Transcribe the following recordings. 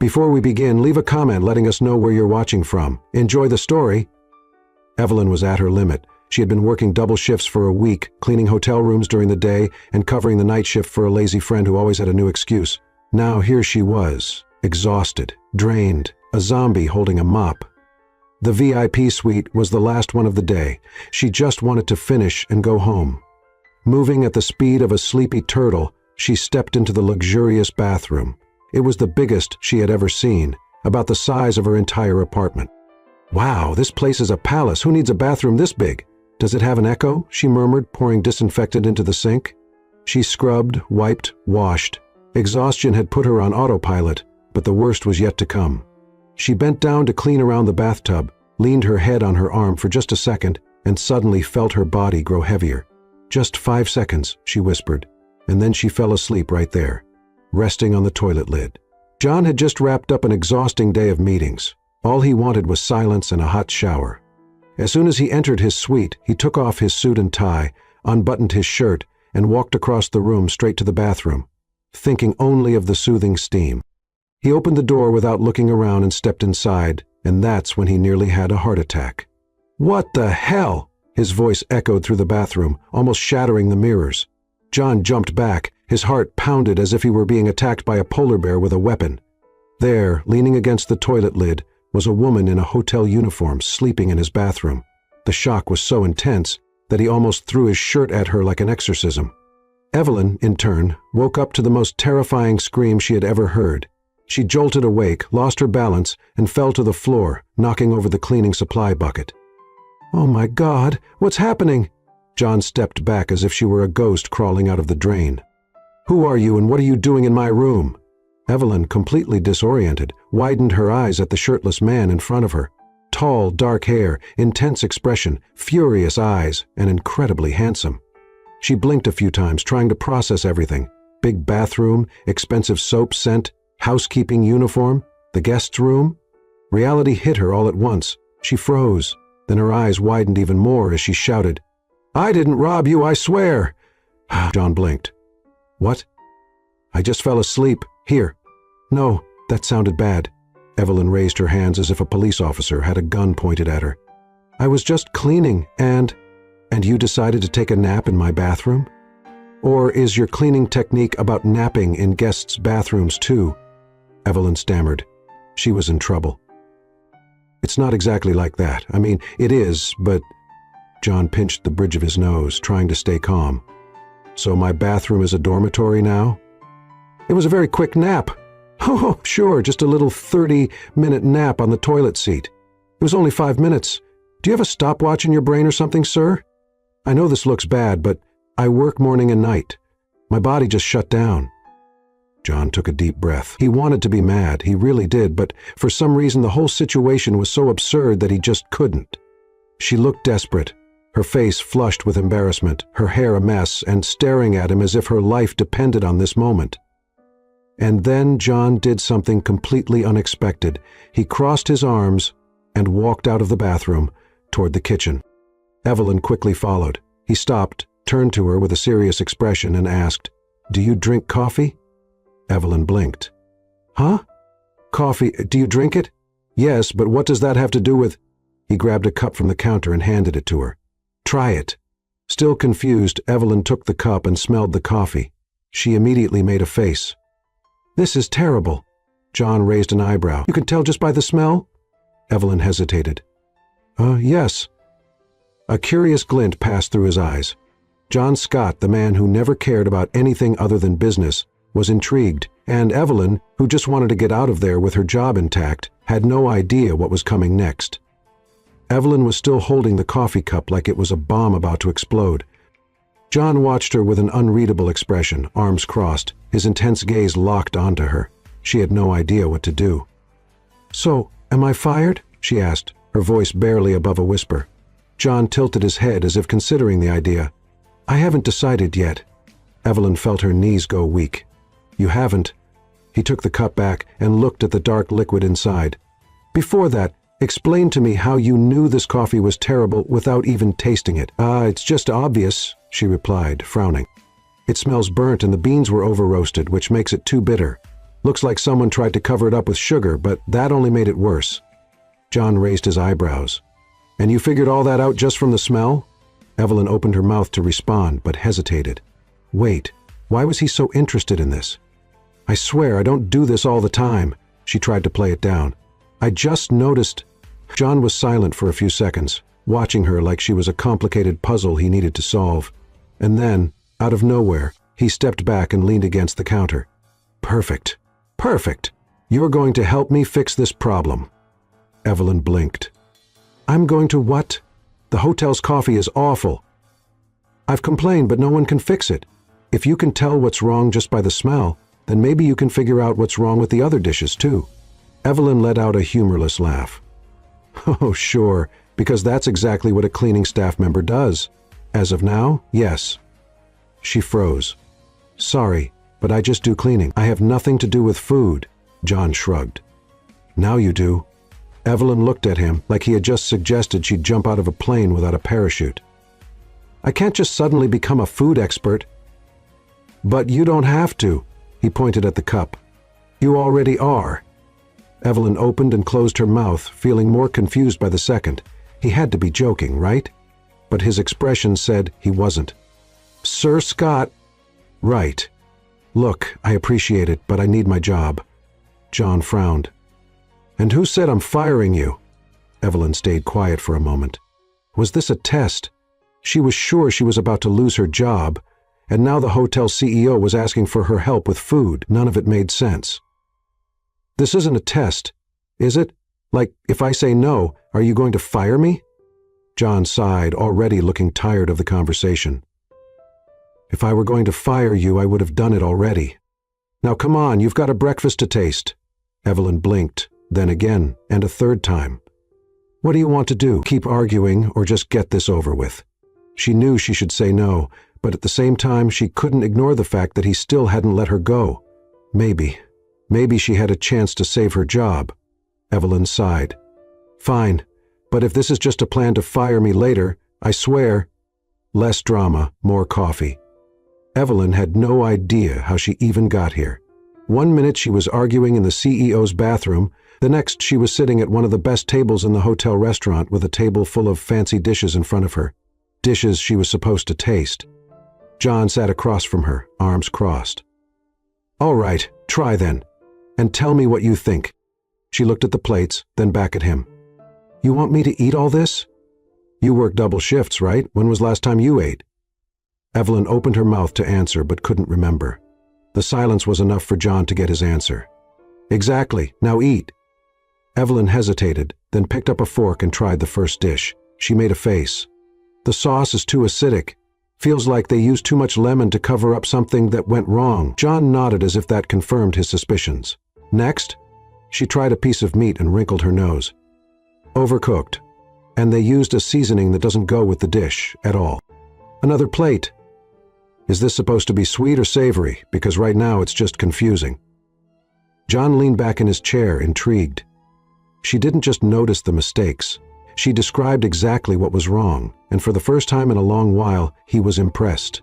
Before we begin, leave a comment letting us know where you're watching from. Enjoy the story. Evelyn was at her limit. She had been working double shifts for a week, cleaning hotel rooms during the day and covering the night shift for a lazy friend who always had a new excuse. Now here she was, exhausted, drained, a zombie holding a mop. The VIP suite was the last one of the day. She just wanted to finish and go home. Moving at the speed of a sleepy turtle, she stepped into the luxurious bathroom. It was the biggest she had ever seen, about the size of her entire apartment. Wow, this place is a palace. Who needs a bathroom this big? Does it have an echo? She murmured, pouring disinfectant into the sink. She scrubbed, wiped, washed. Exhaustion had put her on autopilot, but the worst was yet to come. She bent down to clean around the bathtub, leaned her head on her arm for just a second, and suddenly felt her body grow heavier. "Just 5 seconds," she whispered, and then she fell asleep right there, resting on the toilet lid. John had just wrapped up an exhausting day of meetings. All he wanted was silence and a hot shower. As soon as he entered his suite, he took off his suit and tie, unbuttoned his shirt, and walked across the room straight to the bathroom, thinking only of the soothing steam. He opened the door without looking around and stepped inside, and that's when he nearly had a heart attack. "What the hell?" His voice echoed through the bathroom, almost shattering the mirrors. John jumped back, his heart pounded as if he were being attacked by a polar bear with a weapon. There, leaning against the toilet lid, was a woman in a hotel uniform sleeping in his bathroom. The shock was so intense that he almost threw his shirt at her like an exorcism. Evelyn, in turn, woke up to the most terrifying scream she had ever heard. She jolted awake, lost her balance, and fell to the floor, knocking over the cleaning supply bucket. "Oh my God, what's happening?" John stepped back as if she were a ghost crawling out of the drain. "Who are you and what are you doing in my room?" Evelyn, completely disoriented, widened her eyes at the shirtless man in front of her. Tall, dark hair, intense expression, furious eyes, and incredibly handsome. She blinked a few times, trying to process everything. Big bathroom, expensive soap scent, housekeeping uniform, the guest's room. Reality hit her all at once. She froze. Then her eyes widened even more as she shouted, "I didn't rob you, I swear!" John blinked. "What?" "I just fell asleep. Here." "No, that sounded bad." Evelyn raised her hands as if a police officer had a gun pointed at her. "I was just cleaning and you decided to take a nap in my bathroom? Or is your cleaning technique about napping in guests' bathrooms too?" Evelyn stammered. She was in trouble. "It's not exactly like that. I mean, it is, but..." John pinched the bridge of his nose, trying to stay calm. "So my bathroom is a dormitory now?" "It was a very quick nap." "Oh, sure, just a little 30-minute nap on the toilet seat. It was only 5 minutes. Do you have a stopwatch in your brain or something, sir? I know this looks bad, but I work morning and night. My body just shut down." John took a deep breath. He wanted to be mad, he really did, but for some reason the whole situation was so absurd that he just couldn't. She looked desperate, her face flushed with embarrassment, her hair a mess, and staring at him as if her life depended on this moment. And then John did something completely unexpected. He crossed his arms and walked out of the bathroom toward the kitchen. Evelyn quickly followed. He stopped, turned to her with a serious expression, and asked, "Do you drink coffee?" Evelyn blinked. "Huh? Coffee, do you drink it?" "Yes, but what does that have to do with..." He grabbed a cup from the counter and handed it to her. "Try it." Still confused, Evelyn took the cup and smelled the coffee. She immediately made a face. "This is terrible." John raised an eyebrow. "You can tell just by the smell?" Evelyn hesitated. Yes." A curious glint passed through his eyes. John Scott, the man who never cared about anything other than business, was intrigued, and Evelyn, who just wanted to get out of there with her job intact, had no idea what was coming next. Evelyn was still holding the coffee cup like it was a bomb about to explode. John watched her with an unreadable expression, arms crossed, his intense gaze locked onto her. She had no idea what to do. "So, am I fired?" she asked, her voice barely above a whisper. John tilted his head as if considering the idea. "I haven't decided yet." Evelyn felt her knees go weak. "You haven't?" He took the cup back and looked at the dark liquid inside. "Before that, explain to me how you knew this coffee was terrible without even tasting it." It's just obvious," she replied, frowning. "It smells burnt and the beans were over-roasted, which makes it too bitter." Looks like someone tried to cover it up with sugar, but that only made it worse. John raised his eyebrows. And you figured all that out just from the smell? Evelyn opened her mouth to respond, but hesitated. Wait, why was he so interested in this? I swear I don't do this all the time. She tried to play it down. I just noticed. John was silent for a few seconds, watching her like she was a complicated puzzle he needed to solve. And then, out of nowhere, he stepped back and leaned against the counter. Perfect. Perfect. You're going to help me fix this problem. Evelyn blinked. I'm going to what? The hotel's coffee is awful. I've complained, but no one can fix it. If you can tell what's wrong just by the smell, then maybe you can figure out what's wrong with the other dishes too. Evelyn let out a humorless laugh. Oh, sure, because that's exactly what a cleaning staff member does. As of now, yes. She froze. Sorry, but I just do cleaning. I have nothing to do with food. John shrugged. Now you do. Evelyn looked at him like he had just suggested she'd jump out of a plane without a parachute. I can't just suddenly become a food expert. But you don't have to. He pointed at the cup. You already are. Evelyn opened and closed her mouth, feeling more confused by the second. He had to be joking, right? But his expression said he wasn't. Sir Scott. Right. Look, I appreciate it, but I need my job. John frowned. And who said I'm firing you? Evelyn stayed quiet for a moment. Was this a test? She was sure she was about to lose her job, and now the hotel CEO was asking for her help with food. None of it made sense. This isn't a test, is it? Like, if I say no, are you going to fire me? John sighed, already looking tired of the conversation. If I were going to fire you, I would have done it already. Now come on, you've got a breakfast to taste. Evelyn blinked, then again, and a third time. What do you want to do? Keep arguing or just get this over with? She knew she should say no, but at the same time she couldn't ignore the fact that he still hadn't let her go. Maybe she had a chance to save her job. Evelyn sighed. Fine, but if this is just a plan to fire me later, I swear. Less drama, more coffee. Evelyn had no idea how she even got here. 1 minute she was arguing in the CEO's bathroom, the next she was sitting at one of the best tables in the hotel restaurant with a table full of fancy dishes in front of her. Dishes she was supposed to taste. John sat across from her, arms crossed. All right, try then. And tell me what you think. She looked at the plates, then back at him. You want me to eat all this? You work double shifts, right? When was last time you ate? Evelyn opened her mouth to answer but couldn't remember. The silence was enough for John to get his answer. Exactly, now eat. Evelyn hesitated, then picked up a fork and tried the first dish. She made a face. The sauce is too acidic. Feels like they used too much lemon to cover up something that went wrong. John nodded as if that confirmed his suspicions. Next, she tried a piece of meat and wrinkled her nose. Overcooked. And they used a seasoning that doesn't go with the dish at all. Another plate. Is this supposed to be sweet or savory? Because right now it's just confusing. John leaned back in his chair, intrigued. She didn't just notice the mistakes. She described exactly what was wrong, and for the first time in a long while, he was impressed.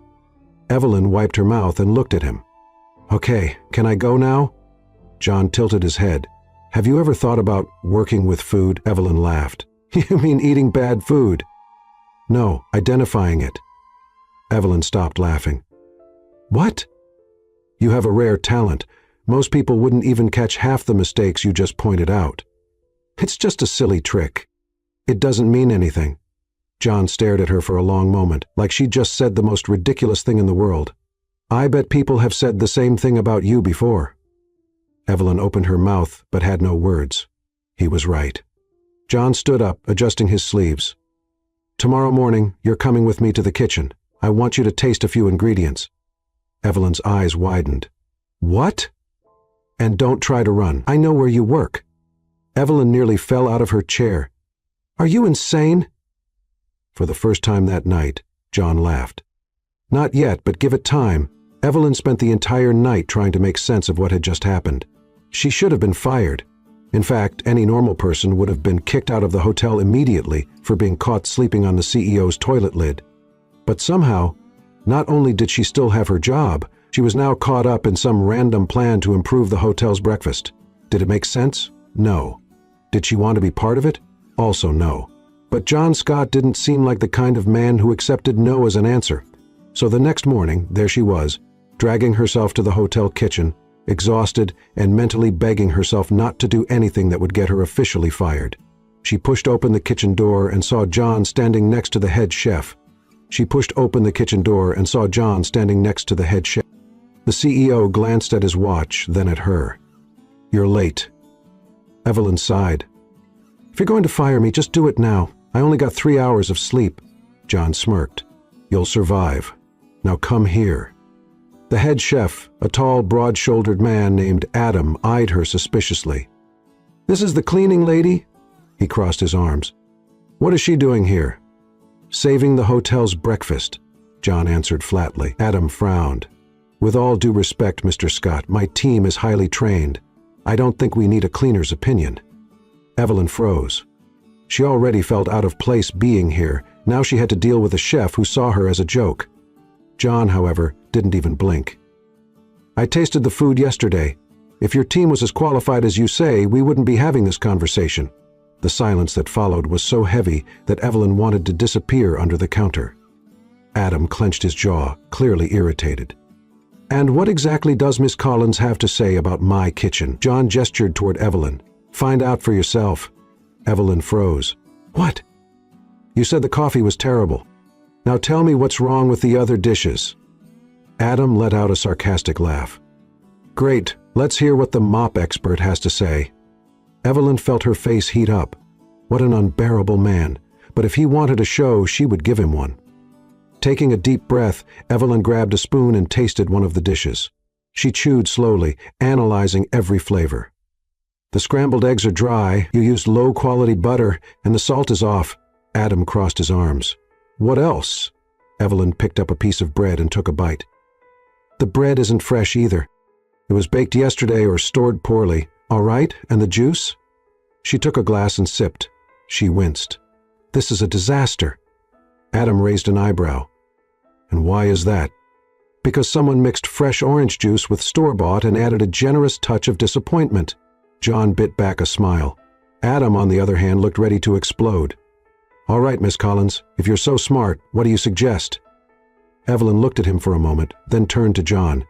Evelyn wiped her mouth and looked at him. Okay, can I go now? John tilted his head. Have you ever thought about working with food? Evelyn laughed. You mean eating bad food? No, identifying it. Evelyn stopped laughing. What? You have a rare talent. Most people wouldn't even catch half the mistakes you just pointed out. It's just a silly trick. It doesn't mean anything. John stared at her for a long moment, like she'd just said the most ridiculous thing in the world. I bet people have said the same thing about you before. Evelyn opened her mouth, but had no words. He was right. John stood up, adjusting his sleeves. Tomorrow morning, you're coming with me to the kitchen. I want you to taste a few ingredients. Evelyn's eyes widened. What? And don't try to run. I know where you work. Evelyn nearly fell out of her chair. Are you insane? For the first time that night, John laughed. Not yet, but give it time. Evelyn spent the entire night trying to make sense of what had just happened. She should have been fired. In fact, any normal person would have been kicked out of the hotel immediately for being caught sleeping on the CEO's toilet lid. But somehow, not only did she still have her job, She was now caught up in some random plan to improve the hotel's breakfast. Did it make sense? No. Did she want to be part of it? Also no. But John Scott didn't seem like the kind of man who accepted no as an answer. So the next morning, there she was, dragging herself to the hotel kitchen, exhausted and mentally begging herself not to do anything that would get her officially fired. She pushed open the kitchen door and saw John standing next to the head chef. The CEO glanced at his watch, then at her. "You're late." Evelyn sighed. "If you're going to fire me, just do it now. I only got 3 hours of sleep." John smirked. "You'll survive. Now come here." The head chef, a tall, broad-shouldered man named Adam, eyed her suspiciously. "This is the cleaning lady?" He crossed his arms. "What is she doing here?" "Saving the hotel's breakfast," John answered flatly. Adam frowned. "With all due respect, Mr. Scott, my team is highly trained. I don't think we need a cleaner's opinion." Evelyn froze. She already felt out of place being here. Now she had to deal with a chef who saw her as a joke. John, however, didn't even blink. "I tasted the food yesterday. If your team was as qualified as you say, we wouldn't be having this conversation." The silence that followed was so heavy that Evelyn wanted to disappear under the counter. Adam clenched his jaw, clearly irritated. "And what exactly does Miss Collins have to say about my kitchen?" John gestured toward Evelyn. "Find out for yourself." Evelyn froze. "What?" "You said the coffee was terrible. Now tell me what's wrong with the other dishes." Adam let out a sarcastic laugh. "Great, let's hear what the mop expert has to say." Evelyn felt her face heat up. What an unbearable man, but if he wanted a show, she would give him one. Taking a deep breath, Evelyn grabbed a spoon and tasted one of the dishes. She chewed slowly, analyzing every flavor. "The scrambled eggs are dry, you used low-quality butter, and the salt is off." Adam crossed his arms. "What else?" Evelyn picked up a piece of bread and took a bite. "The bread isn't fresh either. It was baked yesterday or stored poorly. All right, and the juice?" She took a glass and sipped. She winced. "This is a disaster." Adam raised an eyebrow. "And why is that?" "Because someone mixed fresh orange juice with store-bought and added a generous touch of disappointment." John bit back a smile. Adam, on the other hand, looked ready to explode. "All right, Miss Collins, if you're so smart, what do you suggest?" Evelyn looked at him for a moment, then turned to John.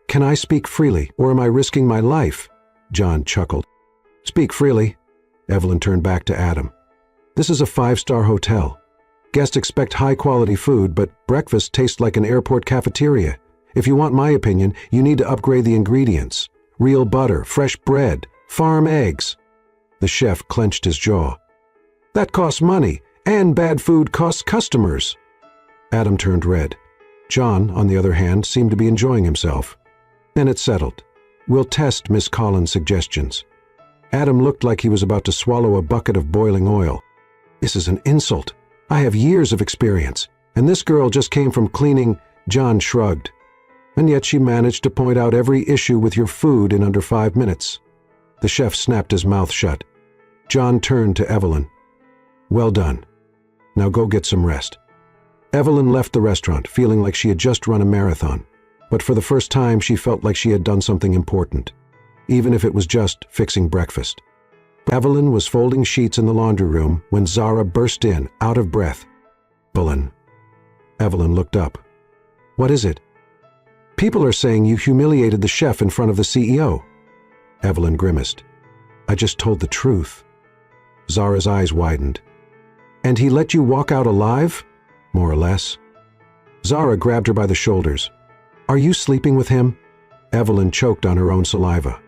"Can I speak freely, or am I risking my life?" John chuckled. "Speak freely." Evelyn turned back to Adam. "This is a 5-star hotel. Guests expect high-quality food, but breakfast tastes like an airport cafeteria. If you want my opinion, you need to upgrade the ingredients. Real butter, fresh bread, farm eggs." The chef clenched his jaw. "That costs money, and bad food costs customers." Adam turned red. John, on the other hand, seemed to be enjoying himself. Then it settled. "We'll test Miss Collins' suggestions." Adam looked like he was about to swallow a bucket of boiling oil. "This is an insult. I have years of experience, and this girl just came from cleaning." John shrugged. "And yet she managed to point out every issue with your food in under 5 minutes." The chef snapped his mouth shut. John turned to Evelyn. "Well done. Now go get some rest." Evelyn left the restaurant, feeling like she had just run a marathon. But for the first time, she felt like she had done something important, even if it was just fixing breakfast. Evelyn was folding sheets in the laundry room when Zara burst in, out of breath. "Evelyn." Evelyn looked up. "What is it?" "People are saying you humiliated the chef in front of the CEO." Evelyn grimaced. "I just told the truth." Zara's eyes widened. "And he let you walk out alive?" "More or less." Zara grabbed her by the shoulders. "Are you sleeping with him?" Evelyn choked on her own saliva.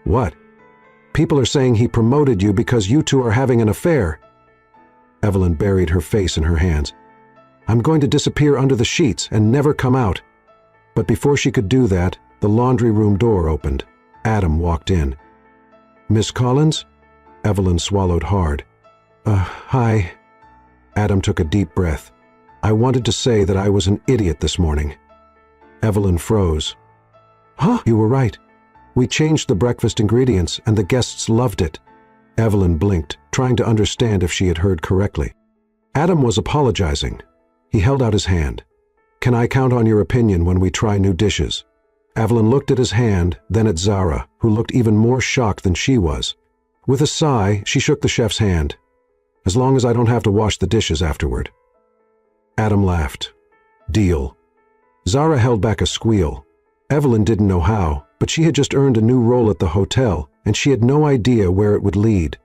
"What?" "People are saying he promoted you because you two are having an affair." Evelyn buried her face in her hands. "I'm going to disappear under the sheets and never come out." But before she could do that, the laundry room door opened. Adam walked in. "Miss Collins?" Evelyn swallowed hard. Hi." Adam took a deep breath. "I wanted to say that I was an idiot this morning." Evelyn froze. "Huh? You were right. We changed the breakfast ingredients and the guests loved it." Evelyn blinked, trying to understand if she had heard correctly. Adam was apologizing. He held out his hand. "Can I count on your opinion when we try new dishes?" Evelyn looked at his hand, then at Zara, who looked even more shocked than she was. With a sigh, she shook the chef's hand. As long as I don't have to wash the dishes afterward. Adam laughed. Deal. Zara held back a squeal. Evelyn didn't know how, but she had just earned a new role at the hotel, and she had no idea where it would lead.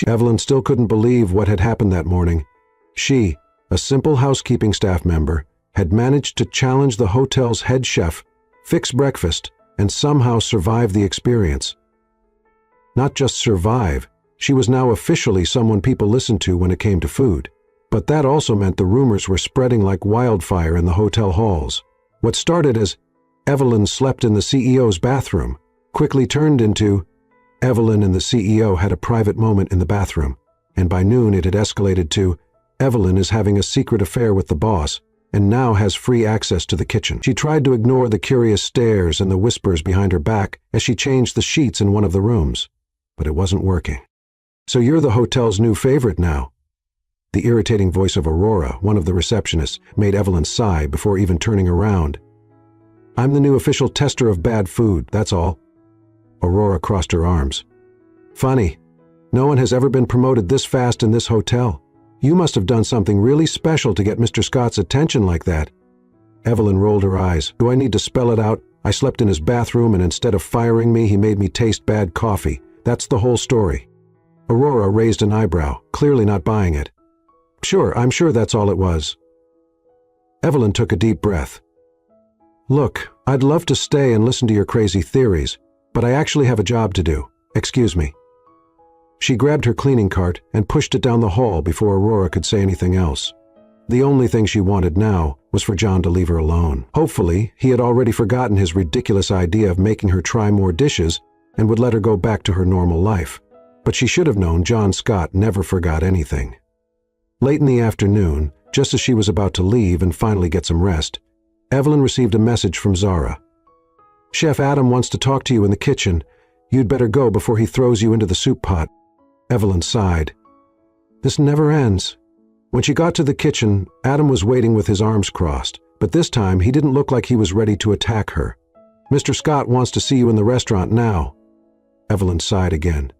Evelyn still couldn't believe what had happened that morning. She, a simple housekeeping staff member, had managed to challenge the hotel's head chef, fix breakfast, and somehow survive the experience. Not just survive, she was now officially someone people listened to when it came to food. But that also meant the rumors were spreading like wildfire in the hotel halls. What started as Evelyn slept in the CEO's bathroom quickly turned into Evelyn and the CEO had a private moment in the bathroom, and by noon it had escalated to Evelyn is having a secret affair with the boss and now has free access to the kitchen. She tried to ignore the curious stares and the whispers behind her back as she changed the sheets in one of the rooms, but it wasn't working. So you're the hotel's new favorite now. The irritating voice of Aurora, one of the receptionists, made Evelyn sigh before even turning around. I'm the new official tester of bad food, that's all. Aurora crossed her arms. Funny. No one has ever been promoted this fast in this hotel. You must have done something really special to get Mr. Scott's attention like that. Evelyn rolled her eyes. Do I need to spell it out? I slept in his bathroom and instead of firing me, he made me taste bad coffee. That's the whole story. Aurora raised an eyebrow, clearly not buying it. Sure, I'm sure that's all it was. Evelyn took a deep breath. Look, I'd love to stay and listen to your crazy theories, but I actually have a job to do. Excuse me. She grabbed her cleaning cart and pushed it down the hall before Aurora could say anything else. The only thing she wanted now was for John to leave her alone. Hopefully, he had already forgotten his ridiculous idea of making her try more dishes and would let her go back to her normal life. But she should have known John Scott never forgot anything. Late in the afternoon, just as she was about to leave and finally get some rest, Evelyn received a message from Zara. Chef Adam wants to talk to you in the kitchen. You'd better go before he throws you into the soup pot. Evelyn sighed. This never ends. When she got to the kitchen, Adam was waiting with his arms crossed, but this time he didn't look like he was ready to attack her. Mr. Scott wants to see you in the restaurant now. Evelyn sighed again.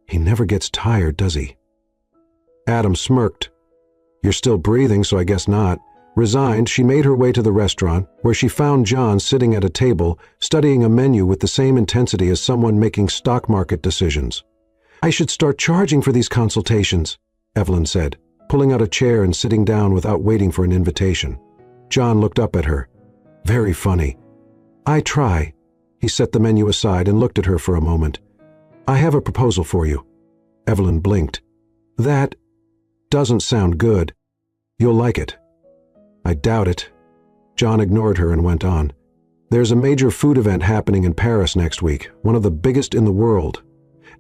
He never gets tired, does he? Adam smirked. You're still breathing, so I guess not. Resigned, she made her way to the restaurant, where she found John sitting at a table, studying a menu with the same intensity as someone making stock market decisions. I should start charging for these consultations, Evelyn said, pulling out a chair and sitting down without waiting for an invitation. John looked up at her. Very funny. I try. He set the menu aside and looked at her for a moment. I have a proposal for you. Evelyn blinked. That doesn't sound good. You'll like it. I doubt it. John ignored her and went on. There's a major food event happening in Paris next week, one of the biggest in the world.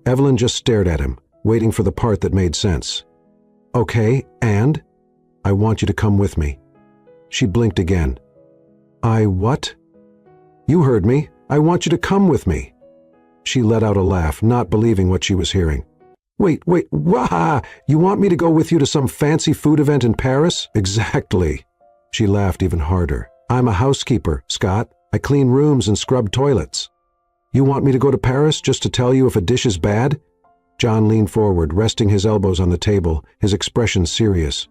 Evelyn just stared at him, waiting for the part that made sense. Okay, and? I want you to come with me. She blinked again. I what? You heard me. I want you to come with me. She let out a laugh, not believing what she was hearing. Wait, wah! You want me to go with you to some fancy food event in Paris? Exactly. She laughed even harder. I'm a housekeeper, Scott. I clean rooms and scrub toilets. You want me to go to Paris just to tell you if a dish is bad? John leaned forward, resting his elbows on the table, his expression serious.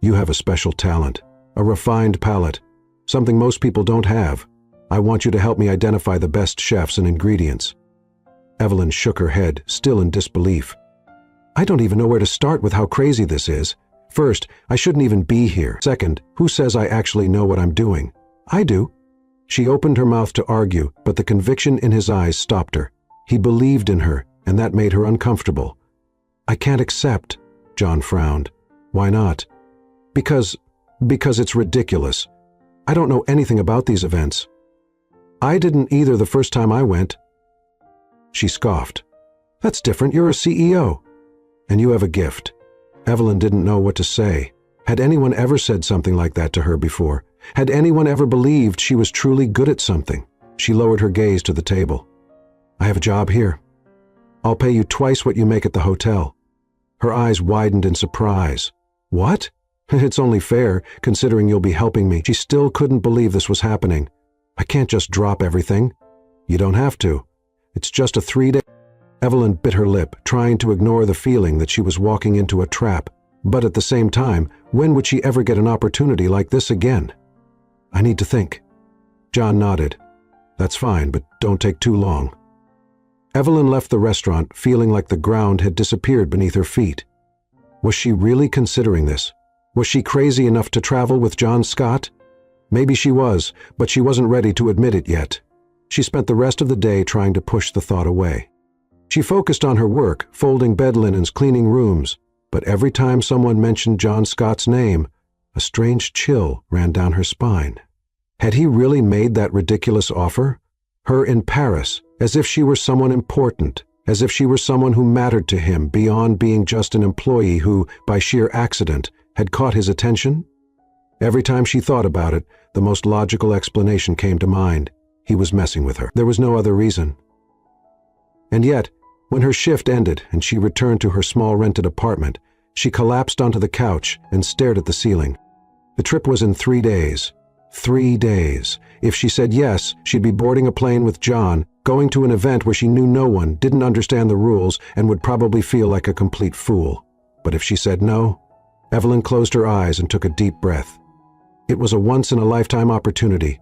You have a special talent, a refined palate, something most people don't have. I want you to help me identify the best chefs and ingredients. Evelyn shook her head, still in disbelief. I don't even know where to start with how crazy this is. First, I shouldn't even be here. Second, who says I actually know what I'm doing? I do. She opened her mouth to argue, but the conviction in his eyes stopped her. He believed in her, and that made her uncomfortable. I can't accept, John frowned. Why not? Because it's ridiculous. I don't know anything about these events. I didn't either the first time I went. She scoffed. That's different. You're a CEO. And you have a gift. Evelyn didn't know what to say. Had anyone ever said something like that to her before? Had anyone ever believed she was truly good at something? She lowered her gaze to the table. I have a job here. I'll pay you twice what you make at the hotel. Her eyes widened in surprise. What? It's only fair, considering you'll be helping me. She still couldn't believe this was happening. I can't just drop everything. You don't have to. It's just a 3-day. Evelyn bit her lip, trying to ignore the feeling that she was walking into a trap. But at the same time, when would she ever get an opportunity like this again? I need to think. John nodded. That's fine, but don't take too long. Evelyn left the restaurant feeling like the ground had disappeared beneath her feet. Was she really considering this? Was she crazy enough to travel with John Scott? Maybe she was, but she wasn't ready to admit it yet. She spent the rest of the day trying to push the thought away. She focused on her work, folding bed linens, cleaning rooms, but every time someone mentioned John Scott's name, a strange chill ran down her spine. Had he really made that ridiculous offer? Her in Paris, as if she were someone important, as if she were someone who mattered to him beyond being just an employee who, by sheer accident, had caught his attention? Every time she thought about it, the most logical explanation came to mind. He was messing with her. There was no other reason. And yet, when her shift ended and she returned to her small rented apartment, she collapsed onto the couch and stared at the ceiling. The trip was in 3 days. 3 days. If she said yes, she'd be boarding a plane with John, going to an event where she knew no one, didn't understand the rules, and would probably feel like a complete fool. But if she said no, Evelyn closed her eyes and took a deep breath. It was a once-in-a-lifetime opportunity.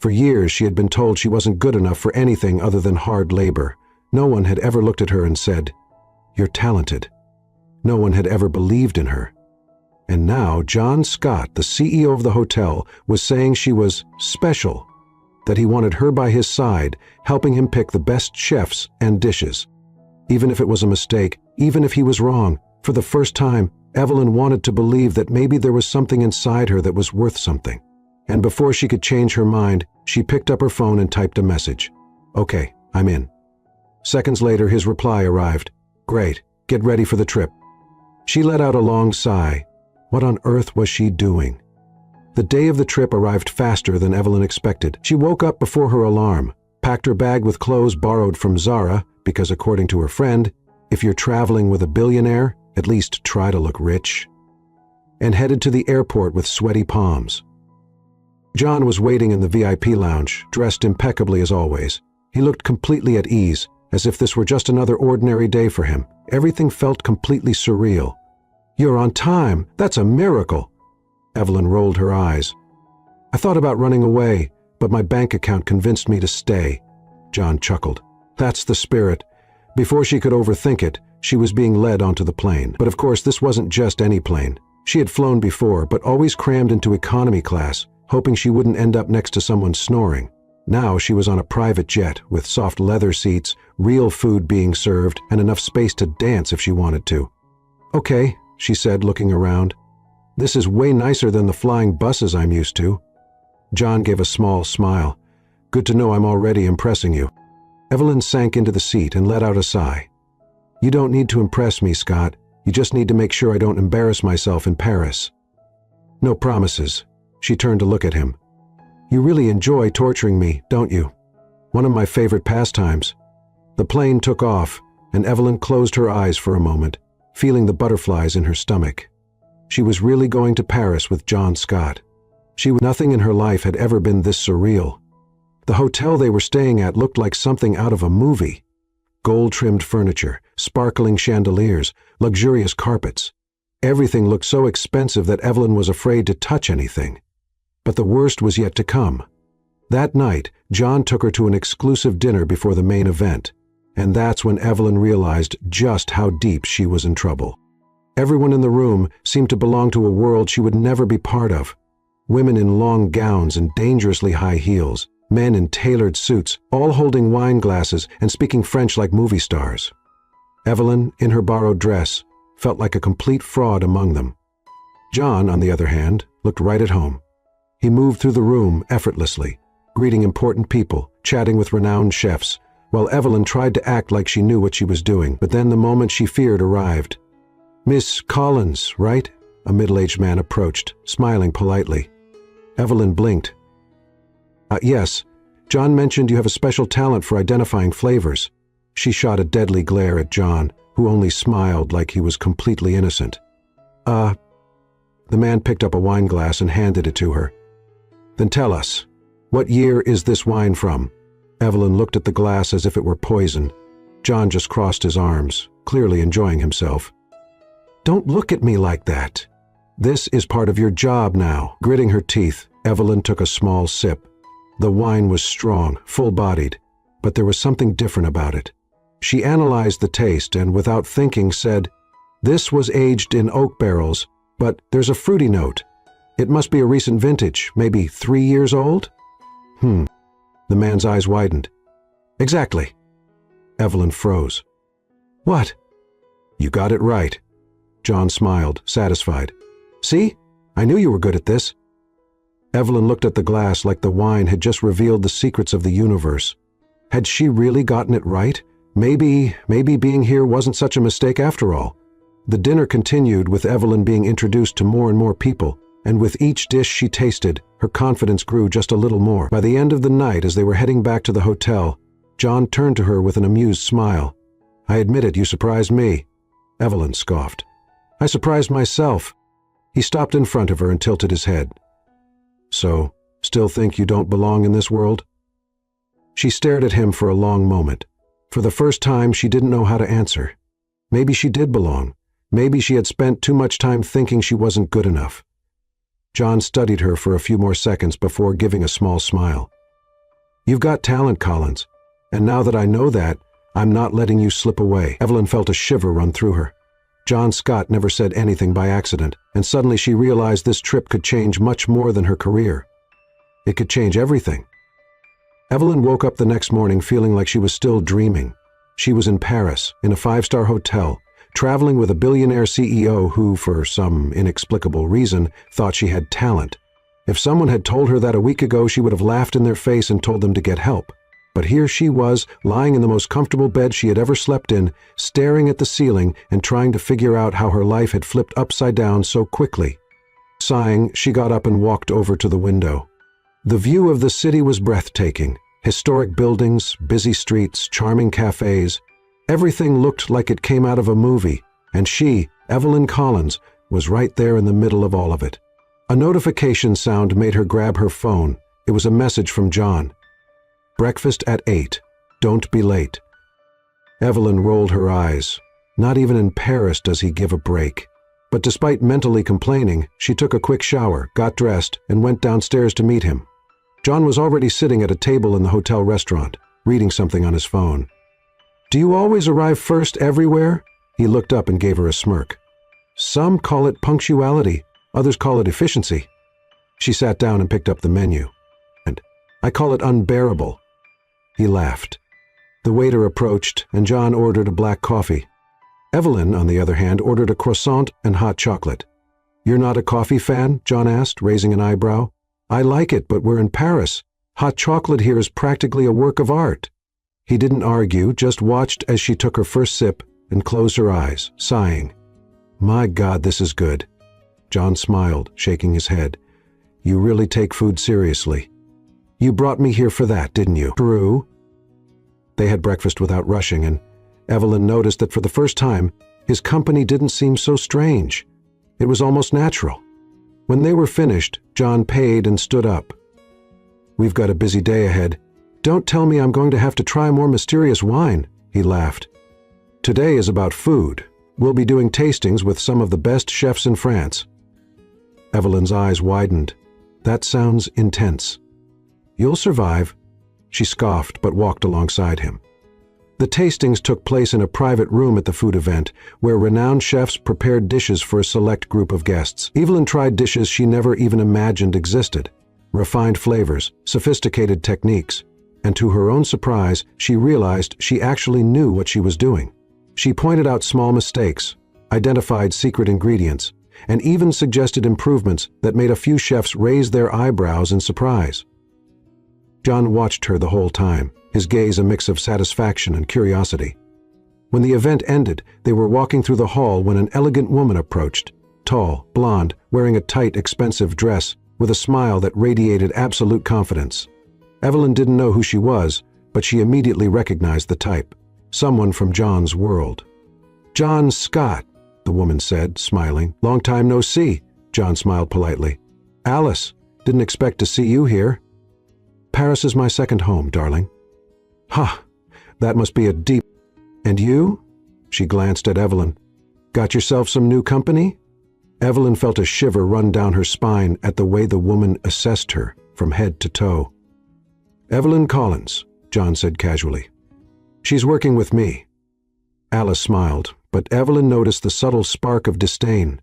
For years she had been told she wasn't good enough for anything other than hard labor. No one had ever looked at her and said, "You're talented." No one had ever believed in her. And now John Scott, the CEO of the hotel, was saying she was special, that he wanted her by his side, helping him pick the best chefs and dishes. Even if it was a mistake, even if he was wrong, for the first time, Evelyn wanted to believe that maybe there was something inside her that was worth something. And before she could change her mind, she picked up her phone and typed a message. "Okay, I'm in." Seconds later, his reply arrived. "Great, get ready for the trip." She let out a long sigh. What on earth was she doing? The day of the trip arrived faster than Evelyn expected. She woke up before her alarm, packed her bag with clothes borrowed from Zara, because according to her friend, if you're traveling with a billionaire, at least try to look rich, and headed to the airport with sweaty palms. John was waiting in the VIP lounge, dressed impeccably as always. He looked completely at ease, as if this were just another ordinary day for him. Everything felt completely surreal. "You're on time. That's a miracle." Evelyn rolled her eyes. "I thought about running away, but my bank account convinced me to stay." John chuckled. "That's the spirit." Before she could overthink it, she was being led onto the plane. But of course, this wasn't just any plane. She had flown before, but always crammed into economy class, hoping she wouldn't end up next to someone snoring. Now she was on a private jet with soft leather seats, real food being served, and enough space to dance if she wanted to. "Okay," she said, looking around. "This is way nicer than the flying buses I'm used to." John gave a small smile. "Good to know I'm already impressing you." Evelyn sank into the seat and let out a sigh. "You don't need to impress me, Scott. You just need to make sure I don't embarrass myself in Paris." "No promises." She turned to look at him. "You really enjoy torturing me, don't you?" "One of my favorite pastimes." The plane took off, and Evelyn closed her eyes for a moment, feeling the butterflies in her stomach. She was really going to Paris with John Scott. Nothing in her life had ever been this surreal. The hotel they were staying at looked like something out of a movie. Gold-trimmed furniture, sparkling chandeliers, luxurious carpets. Everything looked so expensive that Evelyn was afraid to touch anything. But the worst was yet to come. That night, John took her to an exclusive dinner before the main event, and that's when Evelyn realized just how deep she was in trouble. Everyone in the room seemed to belong to a world she would never be part of. Women in long gowns and dangerously high heels, men in tailored suits, all holding wine glasses and speaking French like movie stars. Evelyn, in her borrowed dress, felt like a complete fraud among them. John, on the other hand, looked right at home. He moved through the room effortlessly, greeting important people, chatting with renowned chefs, while Evelyn tried to act like she knew what she was doing. But then the moment she feared arrived. "Miss Collins, right?" A middle-aged man approached, smiling politely. Evelyn blinked. Yes. John mentioned you have a special talent for identifying flavors." She shot a deadly glare at John, who only smiled like he was completely innocent. The man picked up a wine glass and handed it to her. "Then tell us, What year is this wine from? Evelyn looked at the glass as if it were poison. John just crossed his arms, clearly enjoying himself. Don't look at me like that. This is part of your job now. Gritting her teeth, Evelyn took a small sip. The wine was strong, full-bodied, but there was something different about it. She analyzed the taste and, without thinking, said, "This was aged in oak barrels, but there's a fruity note. It must be a recent vintage, maybe 3 years old?" The man's eyes widened. "Exactly." Evelyn froze. "What?" "You got it right." John smiled, satisfied. "See? I knew you were good at this." Evelyn looked at the glass like the wine had just revealed the secrets of the universe. Had she really gotten it right? Maybe being here wasn't such a mistake after all. The dinner continued with Evelyn being introduced to more and more people, and with each dish she tasted, her confidence grew just a little more. By the end of the night, as they were heading back to the hotel, John turned to her with an amused smile. "I admit it, you surprised me." Evelyn scoffed. "I surprised myself." He stopped in front of her and tilted his head. "So, still think you don't belong in this world?" She stared at him for a long moment. For the first time, she didn't know how to answer. Maybe she did belong. Maybe she had spent too much time thinking she wasn't good enough. John studied her for a few more seconds before giving a small smile. "You've got talent, Collins. And now that I know that, I'm not letting you slip away." Evelyn felt a shiver run through her. John Scott never said anything by accident, and suddenly she realized this trip could change much more than her career. It could change everything. Evelyn woke up the next morning feeling like she was still dreaming. She was in Paris, in a 5-star hotel, traveling with a billionaire CEO who, for some inexplicable reason, thought she had talent. If someone had told her that a week ago, she would have laughed in their face and told them to get help. But here she was, lying in the most comfortable bed she had ever slept in, staring at the ceiling and trying to figure out how her life had flipped upside down so quickly. Sighing, she got up and walked over to the window. The view of the city was breathtaking. Historic buildings, busy streets, charming cafes. Everything looked like it came out of a movie, and she, Evelyn Collins, was right there in the middle of all of it. A notification sound made her grab her phone. It was a message from John. "Breakfast at 8. Don't be late." Evelyn rolled her eyes. Not even in Paris does he give a break. But despite mentally complaining, she took a quick shower, got dressed, and went downstairs to meet him. John was already sitting at a table in the hotel restaurant, reading something on his phone. "Do you always arrive first everywhere?" He looked up and gave her a smirk. "Some call it punctuality, others call it efficiency." She sat down and picked up the menu. "And I call it unbearable." He laughed. The waiter approached, and John ordered a black coffee. Evelyn, on the other hand, ordered a croissant and hot chocolate. "You're not a coffee fan?" John asked, raising an eyebrow. "I like it, but we're in Paris. Hot chocolate here is practically a work of art." He didn't argue, just watched as she took her first sip and closed her eyes, sighing. "My God, this is good." John smiled, shaking his head. "You really take food seriously. You brought me here for that, didn't you?" "True." They had breakfast without rushing, and Evelyn noticed that for the first time, his company didn't seem so strange. It was almost natural. When they were finished, John paid and stood up. "We've got a busy day ahead. Don't tell me I'm going to have to try more mysterious wine," he laughed. "Today is about food. We'll be doing tastings with some of the best chefs in France." Evelyn's eyes widened. "That sounds intense." "You'll survive." She scoffed but walked alongside him. The tastings took place in a private room at the food event, where renowned chefs prepared dishes for a select group of guests. Evelyn tried dishes she never even imagined existed. Refined flavors, sophisticated techniques, and to her own surprise, she realized she actually knew what she was doing. She pointed out small mistakes, identified secret ingredients, and even suggested improvements that made a few chefs raise their eyebrows in surprise. John watched her the whole time, his gaze a mix of satisfaction and curiosity. When the event ended, they were walking through the hall when an elegant woman approached, tall, blonde, wearing a tight, expensive dress, with a smile that radiated absolute confidence. Evelyn didn't know who she was, but she immediately recognized the type, someone from John's world. "John Scott," the woman said, smiling. "Long time no see." John smiled politely. "Alice, didn't expect to see you here." Paris is my second home, darling. Ha! That must be a deep... And you? She glanced at Evelyn. Got yourself some new company? Evelyn felt a shiver run down her spine at the way the woman assessed her from head to toe. Evelyn Collins, John said casually. She's working with me. Alice smiled, but Evelyn noticed the subtle spark of disdain.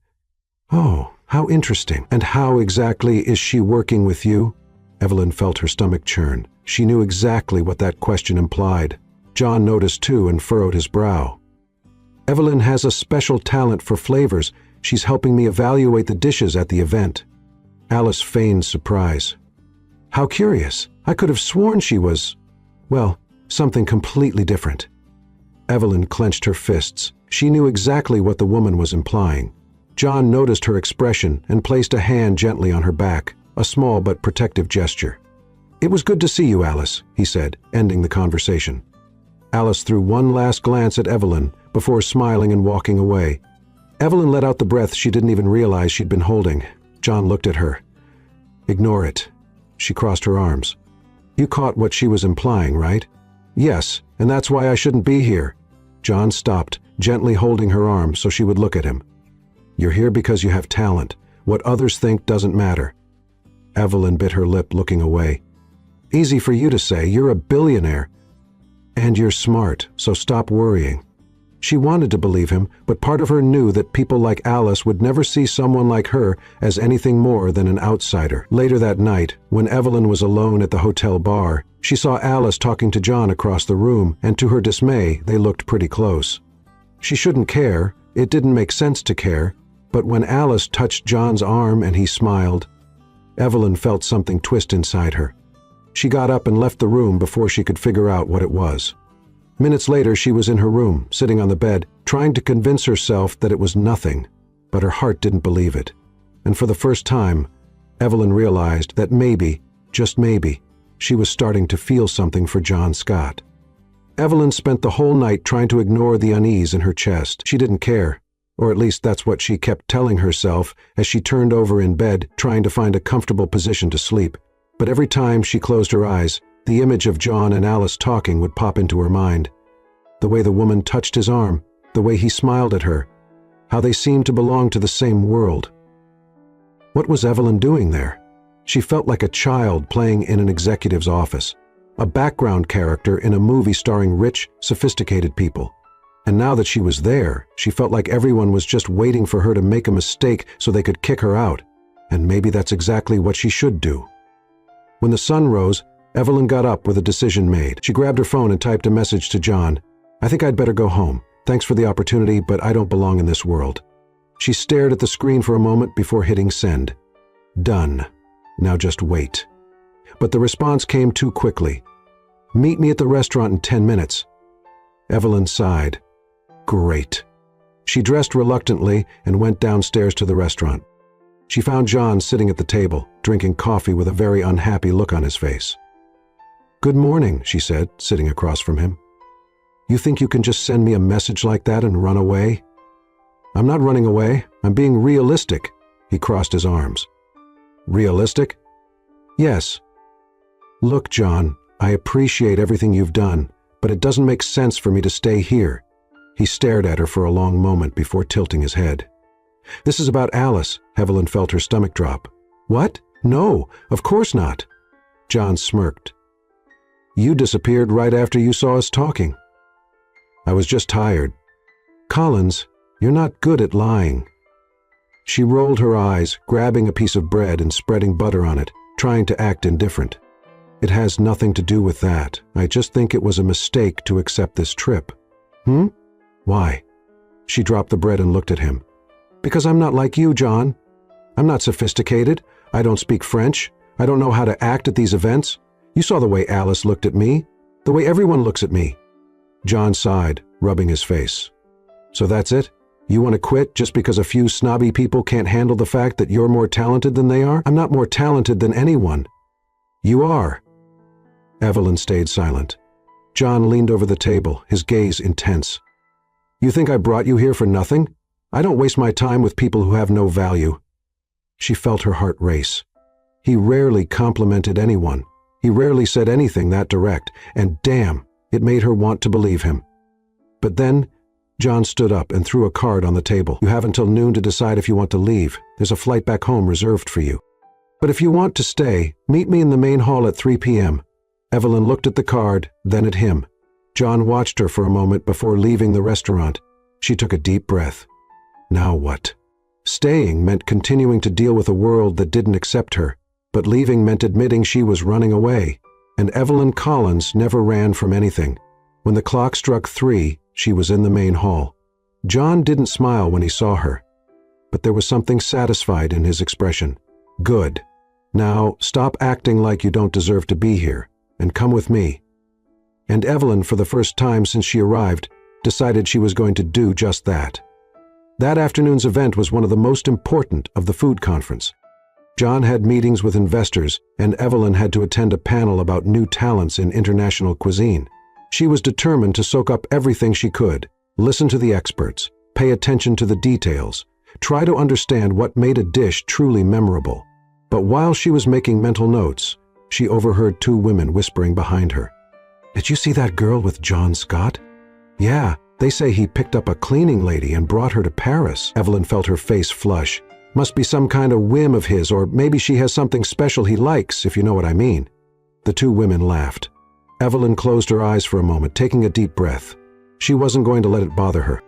Oh, how interesting. And how exactly is she working with you? Evelyn felt her stomach churn. She knew exactly what that question implied. John noticed too and furrowed his brow. Evelyn has a special talent for flavors. She's helping me evaluate the dishes at the event. Alice feigned surprise. How curious. I could have sworn she was, well, something completely different. Evelyn clenched her fists. She knew exactly what the woman was implying. John noticed her expression and placed a hand gently on her back, a small but protective gesture. It was good to see you, Alice, he said, ending the conversation. Alice threw one last glance at Evelyn before smiling and walking away. Evelyn let out the breath she didn't even realize she'd been holding. John looked at her. Ignore it. She crossed her arms. You caught what she was implying, right? Yes, and that's why I shouldn't be here. John stopped, gently holding her arm so she would look at him. You're here because you have talent. What others think doesn't matter. Evelyn bit her lip, looking away. Easy for you to say, you're a billionaire. And you're smart, so stop worrying. She wanted to believe him, but part of her knew that people like Alice would never see someone like her as anything more than an outsider. Later that night, when Evelyn was alone at the hotel bar, she saw Alice talking to John across the room, and to her dismay, they looked pretty close. She shouldn't care, it didn't make sense to care, but when Alice touched John's arm and he smiled, Evelyn felt something twist inside her. She got up and left the room before she could figure out what it was. Minutes later, she was in her room, sitting on the bed, trying to convince herself that it was nothing, but her heart didn't believe it. And for the first time, Evelyn realized that maybe, just maybe, she was starting to feel something for John Scott. Evelyn spent the whole night trying to ignore the unease in her chest. She didn't care, or at least that's what she kept telling herself as she turned over in bed, trying to find a comfortable position to sleep. But every time she closed her eyes, the image of John and Alice talking would pop into her mind. The way the woman touched his arm, the way he smiled at her, how they seemed to belong to the same world. What was Evelyn doing there? She felt like a child playing in an executive's office, a background character in a movie starring rich, sophisticated people. And now that she was there, she felt like everyone was just waiting for her to make a mistake so they could kick her out. And maybe that's exactly what she should do. When the sun rose, Evelyn got up with a decision made. She grabbed her phone and typed a message to John. I think I'd better go home. Thanks for the opportunity, but I don't belong in this world. She stared at the screen for a moment before hitting send. Done. Now just wait. But the response came too quickly. Meet me at the restaurant in 10 minutes. Evelyn sighed. Great. She dressed reluctantly and went downstairs to the restaurant. She found John sitting at the table, drinking coffee with a very unhappy look on his face. Good morning, she said, sitting across from him. You think you can just send me a message like that and run away? I'm not running away. I'm being realistic. He crossed his arms. Realistic? Yes. Look, John, I appreciate everything you've done, but it doesn't make sense for me to stay here. He stared at her for a long moment before tilting his head. This is about Alice. Evelyn felt her stomach drop. What? No, of course not. John smirked. You disappeared right after you saw us talking. I was just tired. Collins, you're not good at lying. She rolled her eyes, grabbing a piece of bread and spreading butter on it, trying to act indifferent. It has nothing to do with that. I just think it was a mistake to accept this trip. Why? She dropped the bread and looked at him. Because I'm not like you, John. I'm not sophisticated. I don't speak French. I don't know how to act at these events. You saw the way Alice looked at me, the way everyone looks at me. John sighed, rubbing his face. So that's it? You want to quit just because a few snobby people can't handle the fact that you're more talented than they are? I'm not more talented than anyone. You are. Evelyn stayed silent. John leaned over the table, his gaze intense. You think I brought you here for nothing? I don't waste my time with people who have no value. She felt her heart race. He rarely complimented anyone. He rarely said anything that direct, and damn, it made her want to believe him. But then, John stood up and threw a card on the table. You have until noon to decide if you want to leave. There's a flight back home reserved for you. But if you want to stay, meet me in the main hall at 3 p.m. Evelyn looked at the card, then at him. John watched her for a moment before leaving the restaurant. She took a deep breath. Now what? Staying meant continuing to deal with a world that didn't accept her, but leaving meant admitting she was running away. And Evelyn Collins never ran from anything. When the clock struck 3, she was in the main hall. John didn't smile when he saw her, but there was something satisfied in his expression. Good. Now, stop acting like you don't deserve to be here, and come with me. And Evelyn, for the first time since she arrived, decided she was going to do just that. That afternoon's event was one of the most important of the food conference. John had meetings with investors, and Evelyn had to attend a panel about new talents in international cuisine. She was determined to soak up everything she could, listen to the experts, pay attention to the details, try to understand what made a dish truly memorable. But while she was making mental notes, she overheard 2 women whispering behind her. Did you see that girl with John Scott? Yeah, they say he picked up a cleaning lady and brought her to Paris. Evelyn felt her face flush. Must be some kind of whim of his, or maybe she has something special he likes, if you know what I mean. The 2 women laughed. Evelyn closed her eyes for a moment, taking a deep breath. She wasn't going to let it bother her.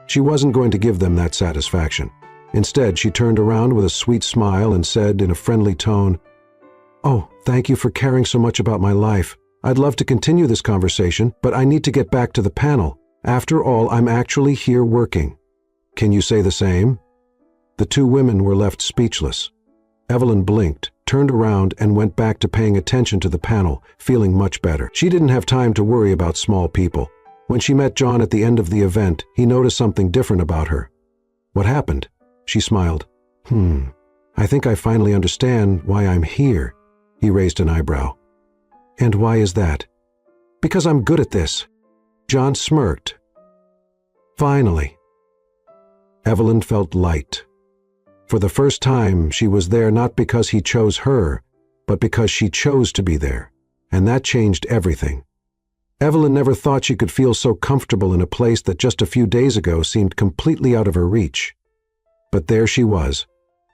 She wasn't going to give them that satisfaction. Instead, she turned around with a sweet smile and said in a friendly tone, "Oh, thank you for caring so much about my life. I'd love to continue this conversation, but I need to get back to the panel. After all, I'm actually here working. Can you say the same?" The 2 women were left speechless. Evelyn blinked, turned around, and went back to paying attention to the panel, feeling much better. She didn't have time to worry about small people. When she met John at the end of the event, he noticed something different about her. "What happened?" She smiled. I think I finally understand why I'm here." He raised an eyebrow. "And why is that?" "Because I'm good at this." John smirked. Finally. Evelyn felt light. For the first time, she was there not because he chose her, but because she chose to be there, and that changed everything. Evelyn never thought she could feel so comfortable in a place that just a few days ago seemed completely out of her reach. But there she was,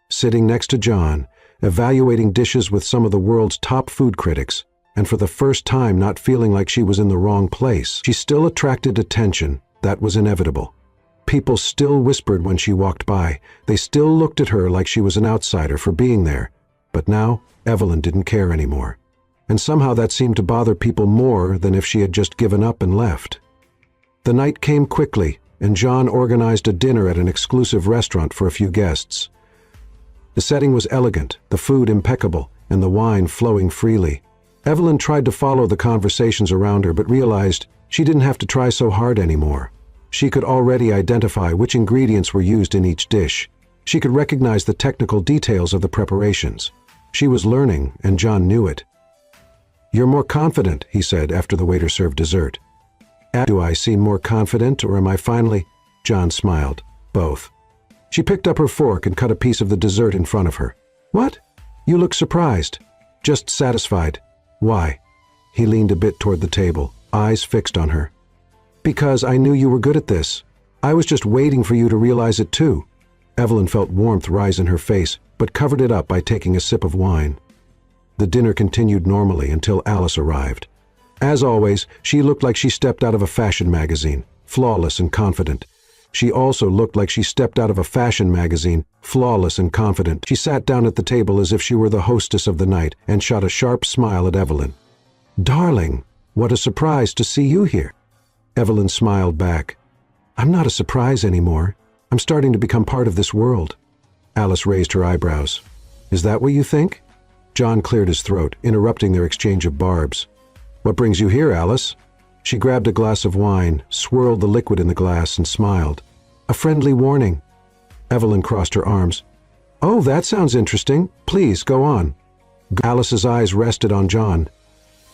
sitting next to John, evaluating dishes with some of the world's top food critics, and for the first time not feeling like she was in the wrong place. She still attracted attention. That was inevitable. People still whispered when she walked by. They still looked at her like she was an outsider for being there. But now, Evelyn didn't care anymore. And somehow that seemed to bother people more than if she had just given up and left. The night came quickly, and John organized a dinner at an exclusive restaurant for a few guests. The setting was elegant, the food impeccable, and the wine flowing freely. Evelyn tried to follow the conversations around her, but realized she didn't have to try so hard anymore. She could already identify which ingredients were used in each dish. She could recognize the technical details of the preparations. She was learning, and John knew it. "You're more confident," he said after the waiter served dessert. "Do I seem more confident, or am I finally—" John smiled. "Both." She picked up her fork and cut a piece of the dessert in front of her. "What? You look surprised." "Just satisfied." "Why?" He leaned a bit toward the table, eyes fixed on her. "Because I knew you were good at this. I was just waiting for you to realize it too." Evelyn felt warmth rise in her face, but covered it up by taking a sip of wine. The dinner continued normally until Alice arrived. As always, she looked like she stepped out of a fashion magazine, flawless and confident. She also looked like she stepped out of a fashion magazine, flawless and confident. She sat down at the table as if she were the hostess of the night and shot a sharp smile at Evelyn. "Darling, what a surprise to see you here." Evelyn smiled back. "I'm not a surprise anymore. I'm starting to become part of this world." Alice raised her eyebrows. "Is that what you think?" John cleared his throat, interrupting their exchange of barbs. "What brings you here, Alice?" She grabbed a glass of wine, swirled the liquid in the glass, and smiled. "A friendly warning." Evelyn crossed her arms. "Oh, that sounds interesting. Please, go on." Alice's eyes rested on John.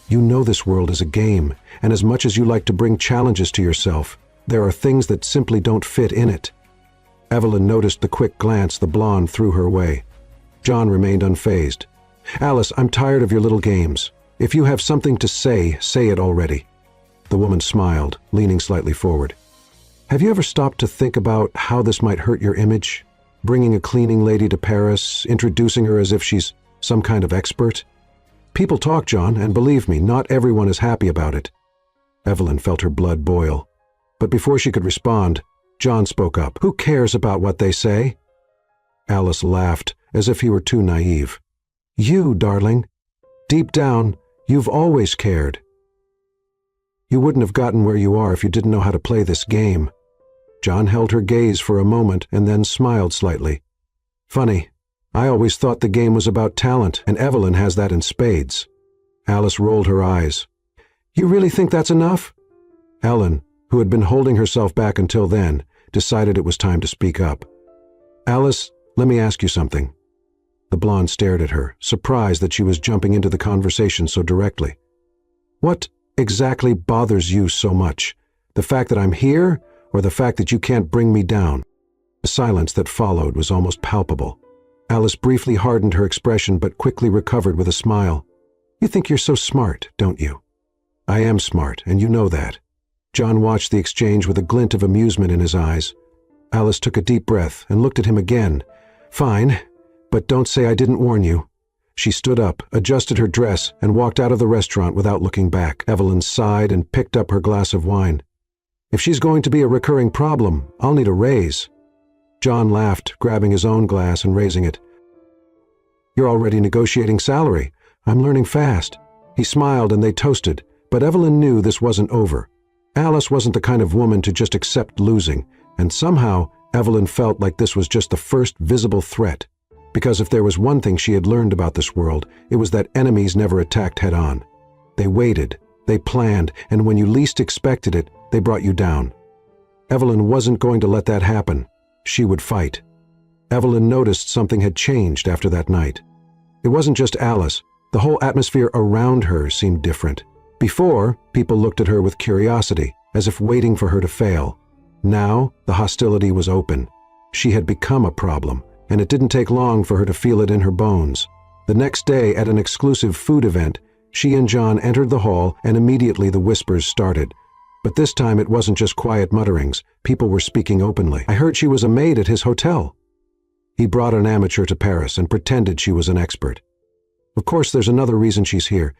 "You know this world is a game, and as much as you like to bring challenges to yourself, there are things that simply don't fit in it." Evelyn noticed the quick glance the blonde threw her way. John remained unfazed. "Alice, I'm tired of your little games. If you have something to say, say it already." The woman smiled, leaning slightly forward. "Have you ever stopped to think about how this might hurt your image? Bringing a cleaning lady to Paris, introducing her as if she's some kind of expert? People talk, John, and believe me, not everyone is happy about it." Evelyn felt her blood boil. But before she could respond, John spoke up. "Who cares about what they say?" Alice laughed, as if he were too naive. "You, darling. Deep down, you've always cared. You wouldn't have gotten where you are if you didn't know how to play this game." John held her gaze for a moment and then smiled slightly. "Funny, I always thought the game was about talent, and Evelyn has that in spades." Alice rolled her eyes. "You really think that's enough?" Ellen, who had been holding herself back until then, decided it was time to speak up. "Alice, let me ask you something." The blonde stared at her, surprised that she was jumping into the conversation so directly. "What exactly bothers you so much? The fact that I'm here, or the fact that you can't bring me down?" The silence that followed was almost palpable. Alice briefly hardened her expression but quickly recovered with a smile. "You think you're so smart, don't you?" "I am smart, and you know that." John watched the exchange with a glint of amusement in his eyes. Alice took a deep breath and looked at him again. "Fine, but don't say I didn't warn you." She stood up, adjusted her dress, and walked out of the restaurant without looking back. Evelyn sighed and picked up her glass of wine. "If she's going to be a recurring problem, I'll need a raise." John laughed, grabbing his own glass and raising it. "You're already negotiating salary. I'm learning fast." He smiled and they toasted, but Evelyn knew this wasn't over. Alice wasn't the kind of woman to just accept losing, and somehow Evelyn felt like this was just the first visible threat. Because if there was one thing she had learned about this world, it was that enemies never attacked head-on. They waited, they planned, and when you least expected it, they brought you down. Evelyn wasn't going to let that happen. She would fight. Evelyn noticed something had changed after that night. It wasn't just Alice. The whole atmosphere around her seemed different. Before, people looked at her with curiosity, as if waiting for her to fail. Now, the hostility was open. She had become a problem, and it didn't take long for her to feel it in her bones. The next day, at an exclusive food event, she and John entered the hall, and immediately the whispers started. But this time it wasn't just quiet mutterings. People were speaking openly. "I heard she was a maid at his hotel." He brought an amateur to Paris and pretended she was an expert. "Of course, there's another reason she's here."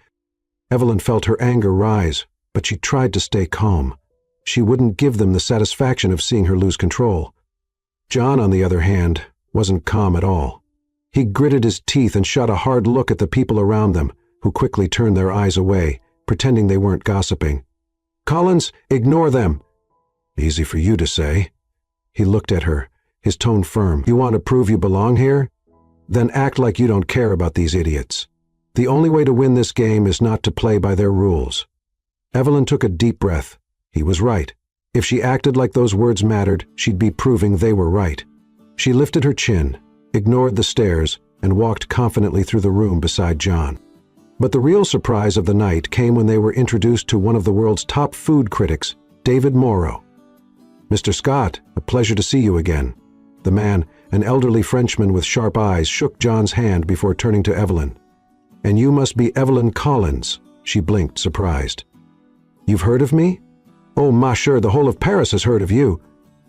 Evelyn felt her anger rise, but she tried to stay calm. She wouldn't give them the satisfaction of seeing her lose control. John, on the other hand, wasn't calm at all. He gritted his teeth and shot a hard look at the people around them, who quickly turned their eyes away, pretending they weren't gossiping. "Collins, ignore them." "Easy for you to say." He looked at her, his tone firm. "You want to prove you belong here? Then act like you don't care about these idiots. The only way to win this game is not to play by their rules." Evelyn took a deep breath. He was right. If she acted like those words mattered, she'd be proving they were right. She lifted her chin, ignored the stares, and walked confidently through the room beside John. But the real surprise of the night came when they were introduced to one of the world's top food critics, David Morrow. "Mr. Scott, a pleasure to see you again." The man, an elderly Frenchman with sharp eyes, shook John's hand before turning to Evelyn. "And you must be Evelyn Collins." She blinked, surprised. "You've heard of me?" "Oh, ma chère, the whole of Paris has heard of you."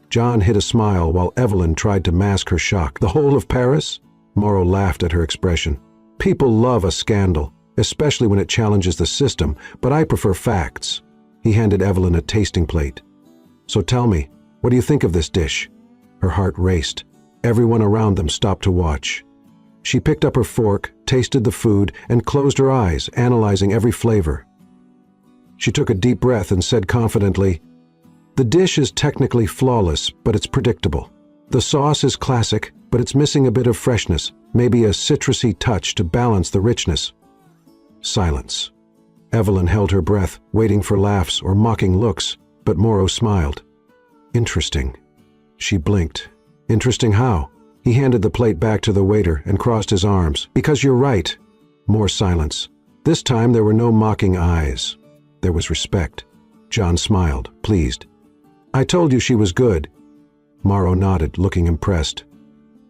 John hid a smile while Evelyn tried to mask her shock. "The whole of Paris?" Morrow laughed at her expression. "People love a scandal, especially when it challenges the system, but I prefer facts." He handed Evelyn a tasting plate. "So tell me, what do you think of this dish?" Her heart raced. Everyone around them stopped to watch. She picked up her fork, tasted the food, and closed her eyes, analyzing every flavor. She took a deep breath and said confidently, "The dish is technically flawless, but it's predictable. The sauce is classic, but it's missing a bit of freshness, maybe a citrusy touch to balance the richness." Silence. Evelyn held her breath, waiting for laughs or mocking looks, but Morrow smiled. "Interesting." She blinked. "Interesting how?" He handed the plate back to the waiter and crossed his arms. "Because you're right." More silence. This time there were no mocking eyes. There was respect. John smiled, pleased. "I told you she was good." Morrow nodded, looking impressed.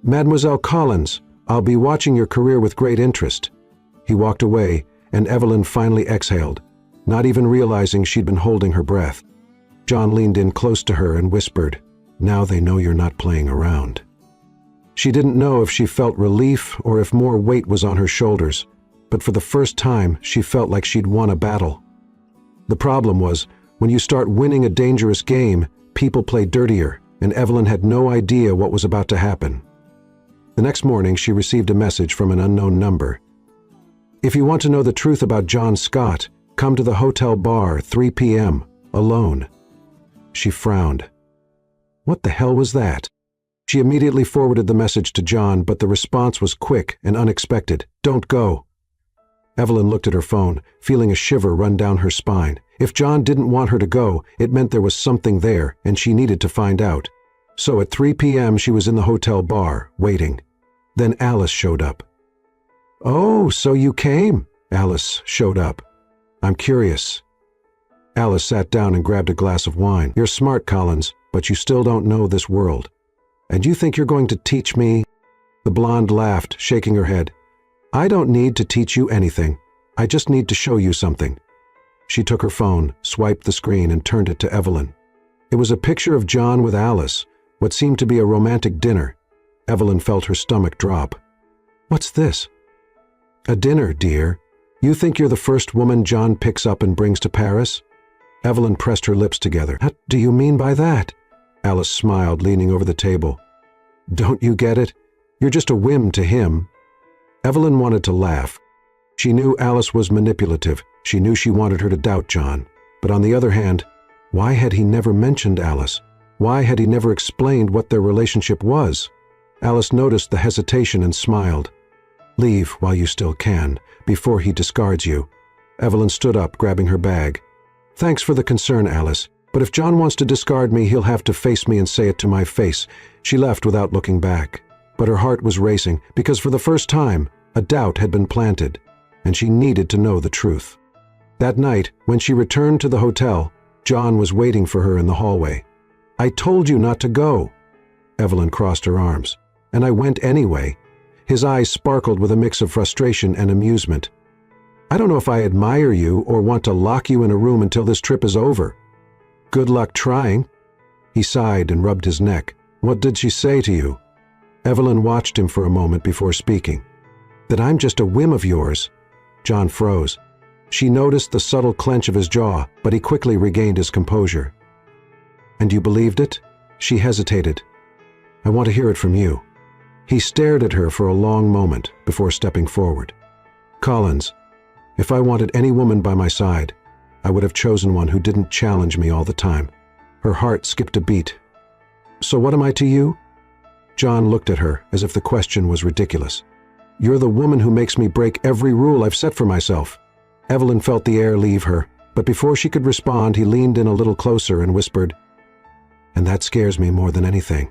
"Mademoiselle Collins, I'll be watching your career with great interest." He walked away, and Evelyn finally exhaled, not even realizing she'd been holding her breath. John leaned in close to her and whispered, "Now they know you're not playing around." She didn't know if she felt relief or if more weight was on her shoulders, but for the first time she felt like she'd won a battle. The problem was, when you start winning a dangerous game, people play dirtier, and Evelyn had no idea what was about to happen. The next morning she received a message from an unknown number. "If you want to know the truth about John Scott, come to the hotel bar 3 p.m., alone." She frowned. What the hell was that? She immediately forwarded the message to John, but the response was quick and unexpected. "Don't go." Evelyn looked at her phone, feeling a shiver run down her spine. If John didn't want her to go, it meant there was something there, and she needed to find out. So at 3 p.m. she was in the hotel bar, waiting. Then Alice showed up. "Oh, so you came?" Alice showed up. "I'm curious." Alice sat down and grabbed a glass of wine. "You're smart, Collins, but you still don't know this world. And you think you're going to teach me?" The blonde laughed, shaking her head. "I don't need to teach you anything. I just need to show you something." She took her phone, swiped the screen, and turned it to Evelyn. It was a picture of John with Alice, what seemed to be a romantic dinner. Evelyn felt her stomach drop. "What's this?" "A dinner, dear. You think you're the first woman John picks up and brings to Paris?" Evelyn pressed her lips together. "What do you mean by that?" Alice smiled, leaning over the table. "Don't you get it? You're just a whim to him." Evelyn wanted to laugh. She knew Alice was manipulative. She knew she wanted her to doubt John. But on the other hand, why had he never mentioned Alice? Why had he never explained what their relationship was? Alice noticed the hesitation and smiled. "Leave while you still can, before he discards you." Evelyn stood up, grabbing her bag. "Thanks for the concern, Alice, but if John wants to discard me, he'll have to face me and say it to my face." She left without looking back. But her heart was racing, because for the first time, a doubt had been planted, and she needed to know the truth. That night, when she returned to the hotel, John was waiting for her in the hallway. "I told you not to go." Evelyn crossed her arms. "And I went anyway." His eyes sparkled with a mix of frustration and amusement. "I don't know if I admire you or want to lock you in a room until this trip is over." "Good luck trying." He sighed and rubbed his neck. "What did she say to you?" Evelyn watched him for a moment before speaking. "That I'm just a whim of yours." John froze. She noticed the subtle clench of his jaw, but he quickly regained his composure. "And you believed it?" She hesitated. "I want to hear it from you." He stared at her for a long moment before stepping forward. "Collins, if I wanted any woman by my side, I would have chosen one who didn't challenge me all the time." Her heart skipped a beat. "So what am I to you?" John looked at her as if the question was ridiculous. "You're the woman who makes me break every rule I've set for myself." Evelyn felt the air leave her, but before she could respond, he leaned in a little closer and whispered, "And that scares me more than anything."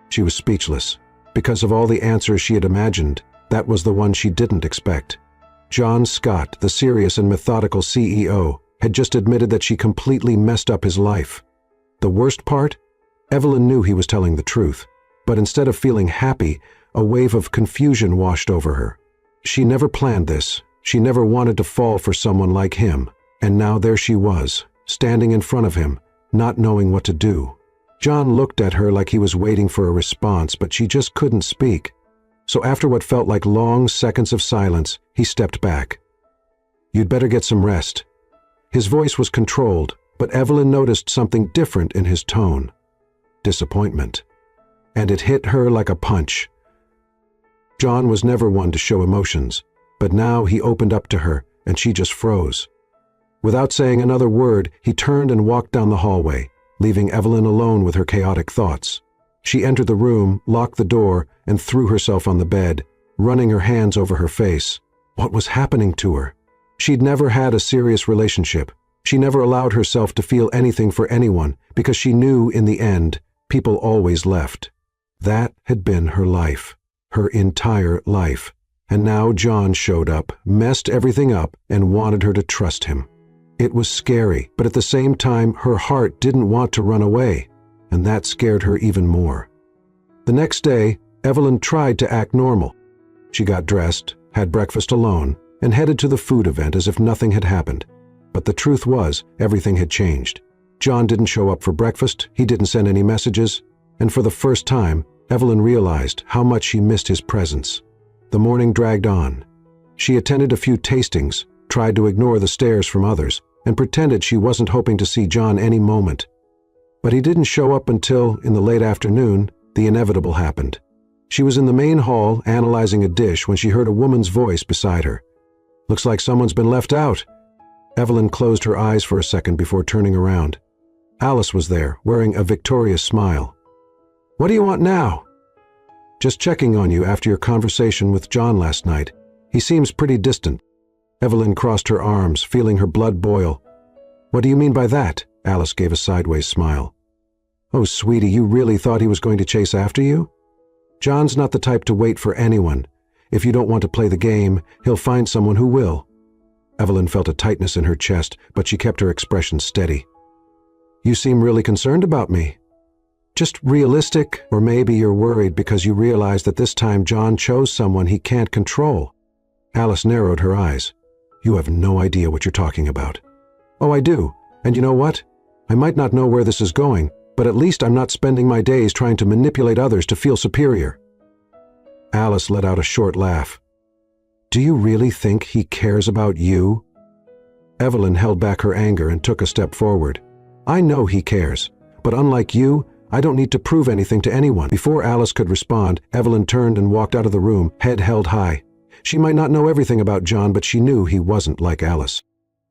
She was speechless. Because of all the answers she had imagined, that was the one she didn't expect. John Scott, the serious and methodical CEO, had just admitted that she completely messed up his life. The worst part? Evelyn knew he was telling the truth, but instead of feeling happy, a wave of confusion washed over her. She never planned this. She never wanted to fall for someone like him, and now there she was, standing in front of him, not knowing what to do. John looked at her like he was waiting for a response, but she just couldn't speak. So after what felt like long seconds of silence, he stepped back. "You'd better get some rest." His voice was controlled, but Evelyn noticed something different in his tone. Disappointment. And it hit her like a punch. John was never one to show emotions, but now he opened up to her, and she just froze. Without saying another word, he turned and walked down the hallway, leaving Evelyn alone with her chaotic thoughts. She entered the room, locked the door, and threw herself on the bed, running her hands over her face. What was happening to her? She'd never had a serious relationship. She never allowed herself to feel anything for anyone because she knew in the end, people always left. That had been her life, her entire life. And now John showed up, messed everything up, and wanted her to trust him. It was scary, but at the same time, her heart didn't want to run away, and that scared her even more. The next day, Evelyn tried to act normal. She got dressed, had breakfast alone, and headed to the food event as if nothing had happened. But the truth was, everything had changed. John didn't show up for breakfast, he didn't send any messages, and for the first time, Evelyn realized how much she missed his presence. The morning dragged on. She attended a few tastings, tried to ignore the stares from others, and pretended she wasn't hoping to see John any moment. But he didn't show up until, in the late afternoon, the inevitable happened. She was in the main hall analyzing a dish when she heard a woman's voice beside her. "Looks like someone's been left out." Evelyn closed her eyes for a second before turning around. Alice was there, wearing a victorious smile. "What do you want now?" "Just checking on you after your conversation with John last night. He seems pretty distant." Evelyn crossed her arms, feeling her blood boil. "What do you mean by that?" Alice gave a sideways smile. "Oh, sweetie, you really thought he was going to chase after you? John's not the type to wait for anyone. If you don't want to play the game, he'll find someone who will." Evelyn felt a tightness in her chest, but she kept her expression steady. "You seem really concerned about me." "Just realistic, or maybe you're worried because you realize that this time John chose someone he can't control." Alice narrowed her eyes. "You have no idea what you're talking about." "Oh, I do. And you know what? I might not know where this is going, but at least I'm not spending my days trying to manipulate others to feel superior." Alice let out a short laugh. "Do you really think he cares about you?" Evelyn held back her anger and took a step forward. "I know he cares, but unlike you, I don't need to prove anything to anyone." Before Alice could respond, Evelyn turned and walked out of the room, head held high. She might not know everything about John, but she knew he wasn't like Alice.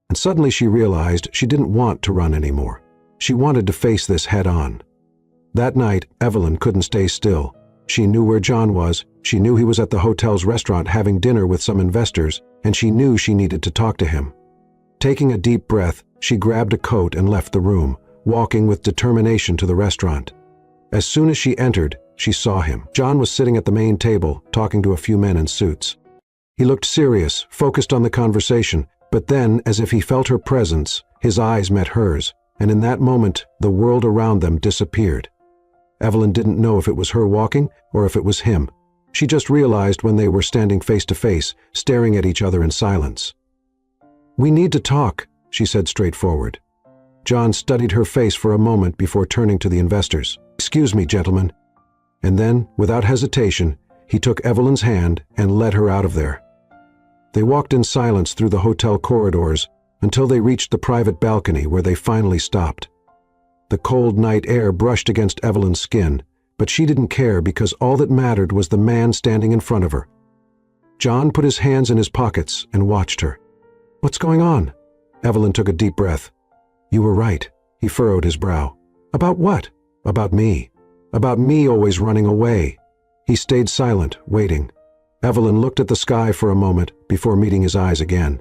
And suddenly she realized she didn't want to run anymore. She wanted to face this head on. That night, Evelyn couldn't stay still. She knew where John was, she knew he was at the hotel's restaurant having dinner with some investors, and she knew she needed to talk to him. Taking a deep breath, she grabbed a coat and left the room, walking with determination to the restaurant. As soon as she entered, she saw him. John was sitting at the main table, talking to a few men in suits. He looked serious, focused on the conversation, but then, as if he felt her presence, his eyes met hers, and in that moment, the world around them disappeared. Evelyn didn't know if it was her walking or if it was him. She just realized when they were standing face to face, staring at each other in silence. "We need to talk," she said straightforward. John studied her face for a moment before turning to the investors. "Excuse me, gentlemen." And then, without hesitation, he took Evelyn's hand and led her out of there. They walked in silence through the hotel corridors until they reached the private balcony where they finally stopped. The cold night air brushed against Evelyn's skin, but she didn't care because all that mattered was the man standing in front of her. John put his hands in his pockets and watched her. "What's going on?" Evelyn took a deep breath. "You were right," he furrowed his brow. "About what?" "About me. About me always running away." He stayed silent, waiting. Evelyn looked at the sky for a moment before meeting his eyes again.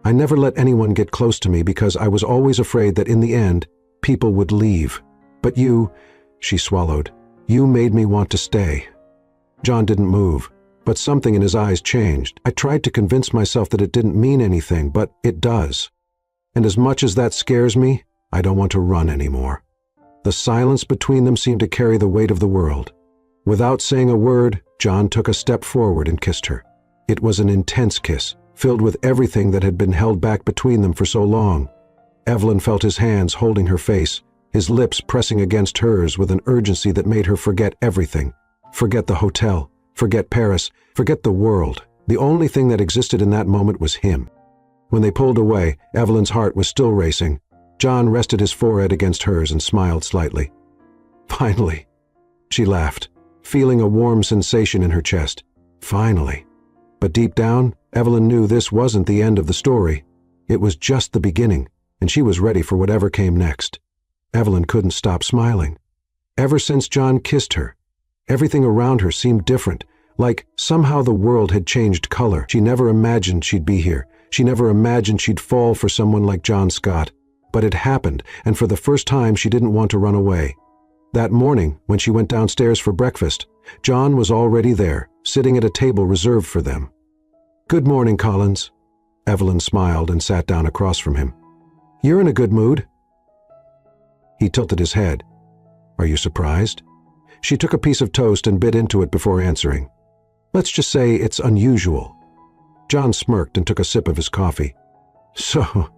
"I never let anyone get close to me because I was always afraid that in the end, people would leave. But you," she swallowed, "you made me want to stay." John didn't move, but something in his eyes changed. "I tried to convince myself that it didn't mean anything, but it does. And as much as that scares me, I don't want to run anymore." The silence between them seemed to carry the weight of the world. Without saying a word, John took a step forward and kissed her. It was an intense kiss, filled with everything that had been held back between them for so long. Evelyn felt his hands holding her face, his lips pressing against hers with an urgency that made her forget everything. Forget the hotel, forget Paris, forget the world. The only thing that existed in that moment was him. When they pulled away, Evelyn's heart was still racing. John rested his forehead against hers and smiled slightly. "Finally," she laughed, feeling a warm sensation in her chest. "Finally." But deep down, Evelyn knew this wasn't the end of the story. It was just the beginning, and she was ready for whatever came next. Evelyn couldn't stop smiling. Ever since John kissed her, everything around her seemed different, like somehow the world had changed color. She never imagined she'd be here. She never imagined she'd fall for someone like John Scott. But it happened, and for the first time she didn't want to run away. That morning, when she went downstairs for breakfast, John was already there, sitting at a table reserved for them. "Good morning, Collins." Evelyn smiled and sat down across from him. "You're in a good mood." He tilted his head. "Are you surprised?" She took a piece of toast and bit into it before answering. "Let's just say it's unusual." John smirked and took a sip of his coffee. "So,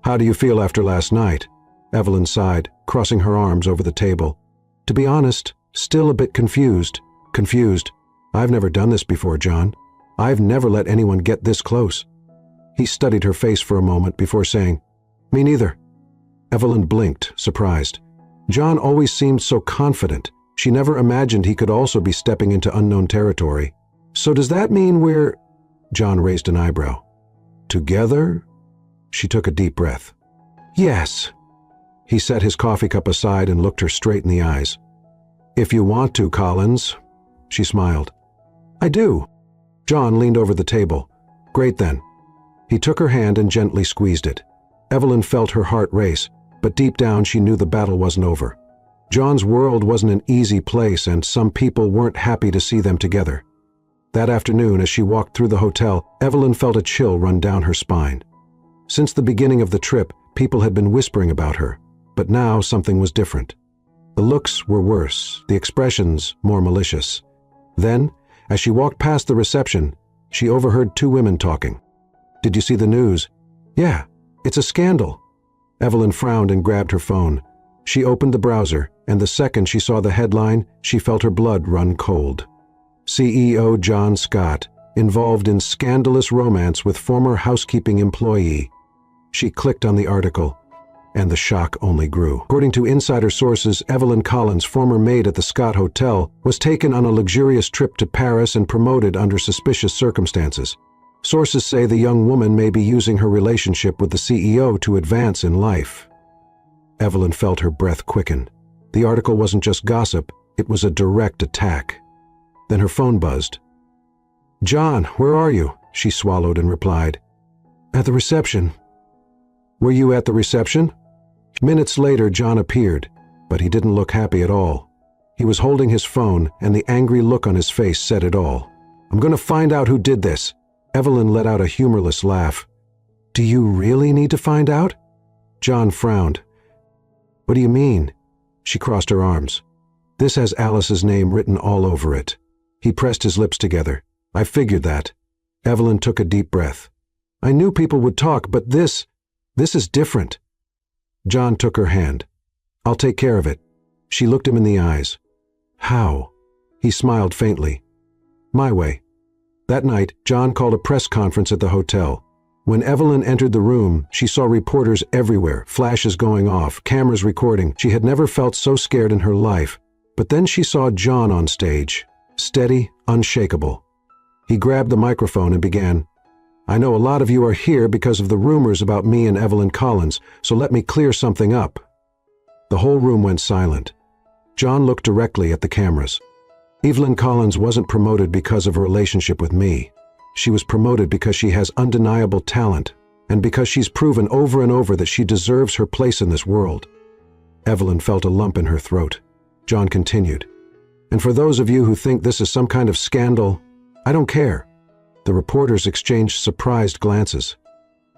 how do you feel after last night?" Evelyn sighed, crossing her arms over the table. "To be honest, still a bit confused." "Confused? I've never done this before, John. I've never let anyone get this close." He studied her face for a moment before saying, "Me neither." Evelyn blinked, surprised. John always seemed so confident. She never imagined he could also be stepping into unknown territory. "So does that mean we're—" John raised an eyebrow. "Together?" She took a deep breath. "Yes." He set his coffee cup aside and looked her straight in the eyes. "If you want to, Collins." She smiled. "I do." John leaned over the table. "Great then." He took her hand and gently squeezed it. Evelyn felt her heart race, but deep down she knew the battle wasn't over. John's world wasn't an easy place, and some people weren't happy to see them together. That afternoon, as she walked through the hotel, Evelyn felt a chill run down her spine. Since the beginning of the trip, people had been whispering about her, but now something was different. The looks were worse, the expressions more malicious. Then, as she walked past the reception, she overheard two women talking. "Did you see the news?" "Yeah, it's a scandal." Evelyn frowned and grabbed her phone. She opened the browser, and the second she saw the headline, she felt her blood run cold. CEO John Scott, involved in scandalous romance with former housekeeping employee. She clicked on the article, and the shock only grew. According to insider sources, Evelyn Collins, former maid at the Scott Hotel, was taken on a luxurious trip to Paris and promoted under suspicious circumstances. Sources say the young woman may be using her relationship with the CEO to advance in life. Evelyn felt her breath quicken. The article wasn't just gossip, it was a direct attack. Then her phone buzzed. "John, where are you?" she swallowed and replied. "At the reception." "Were you at the reception?" Minutes later, John appeared, but he didn't look happy at all. He was holding his phone, and the angry look on his face said it all. "I'm going to find out who did this." Evelyn let out a humorless laugh. "Do you really need to find out?" John frowned. "What do you mean?" She crossed her arms. "This has Alice's name written all over it." He pressed his lips together. "I figured that." Evelyn took a deep breath. "I knew people would talk, but this is different." John took her hand. "I'll take care of it." She looked him in the eyes. "How?" He smiled faintly. "My way." That night, John called a press conference at the hotel. When Evelyn entered the room, she saw reporters everywhere, flashes going off, cameras recording. She had never felt so scared in her life. But then she saw John on stage, steady, unshakable. He grabbed the microphone and began, "I know a lot of you are here because of the rumors about me and Evelyn Collins, so let me clear something up." The whole room went silent. John looked directly at the cameras. "Evelyn Collins wasn't promoted because of her relationship with me. She was promoted because she has undeniable talent, and because she's proven over and over that she deserves her place in this world." Evelyn felt a lump in her throat. John continued, "And for those of you who think this is some kind of scandal, I don't care." The reporters exchanged surprised glances.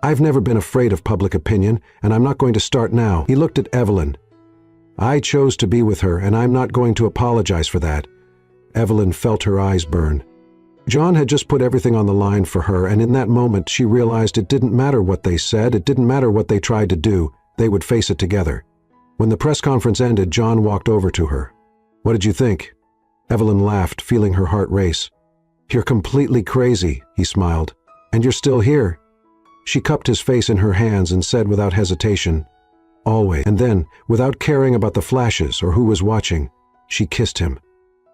"I've never been afraid of public opinion, and I'm not going to start now." He looked at Evelyn. "I chose to be with her, and I'm not going to apologize for that." Evelyn felt her eyes burn. John had just put everything on the line for her, and in that moment she realized it didn't matter what they said, it didn't matter what they tried to do, they would face it together. When the press conference ended, John walked over to her. "What did you think?" Evelyn laughed, feeling her heart race. "You're completely crazy," he smiled. "And you're still here." She cupped his face in her hands and said without hesitation, "Always." And then, without caring about the flashes or who was watching, she kissed him.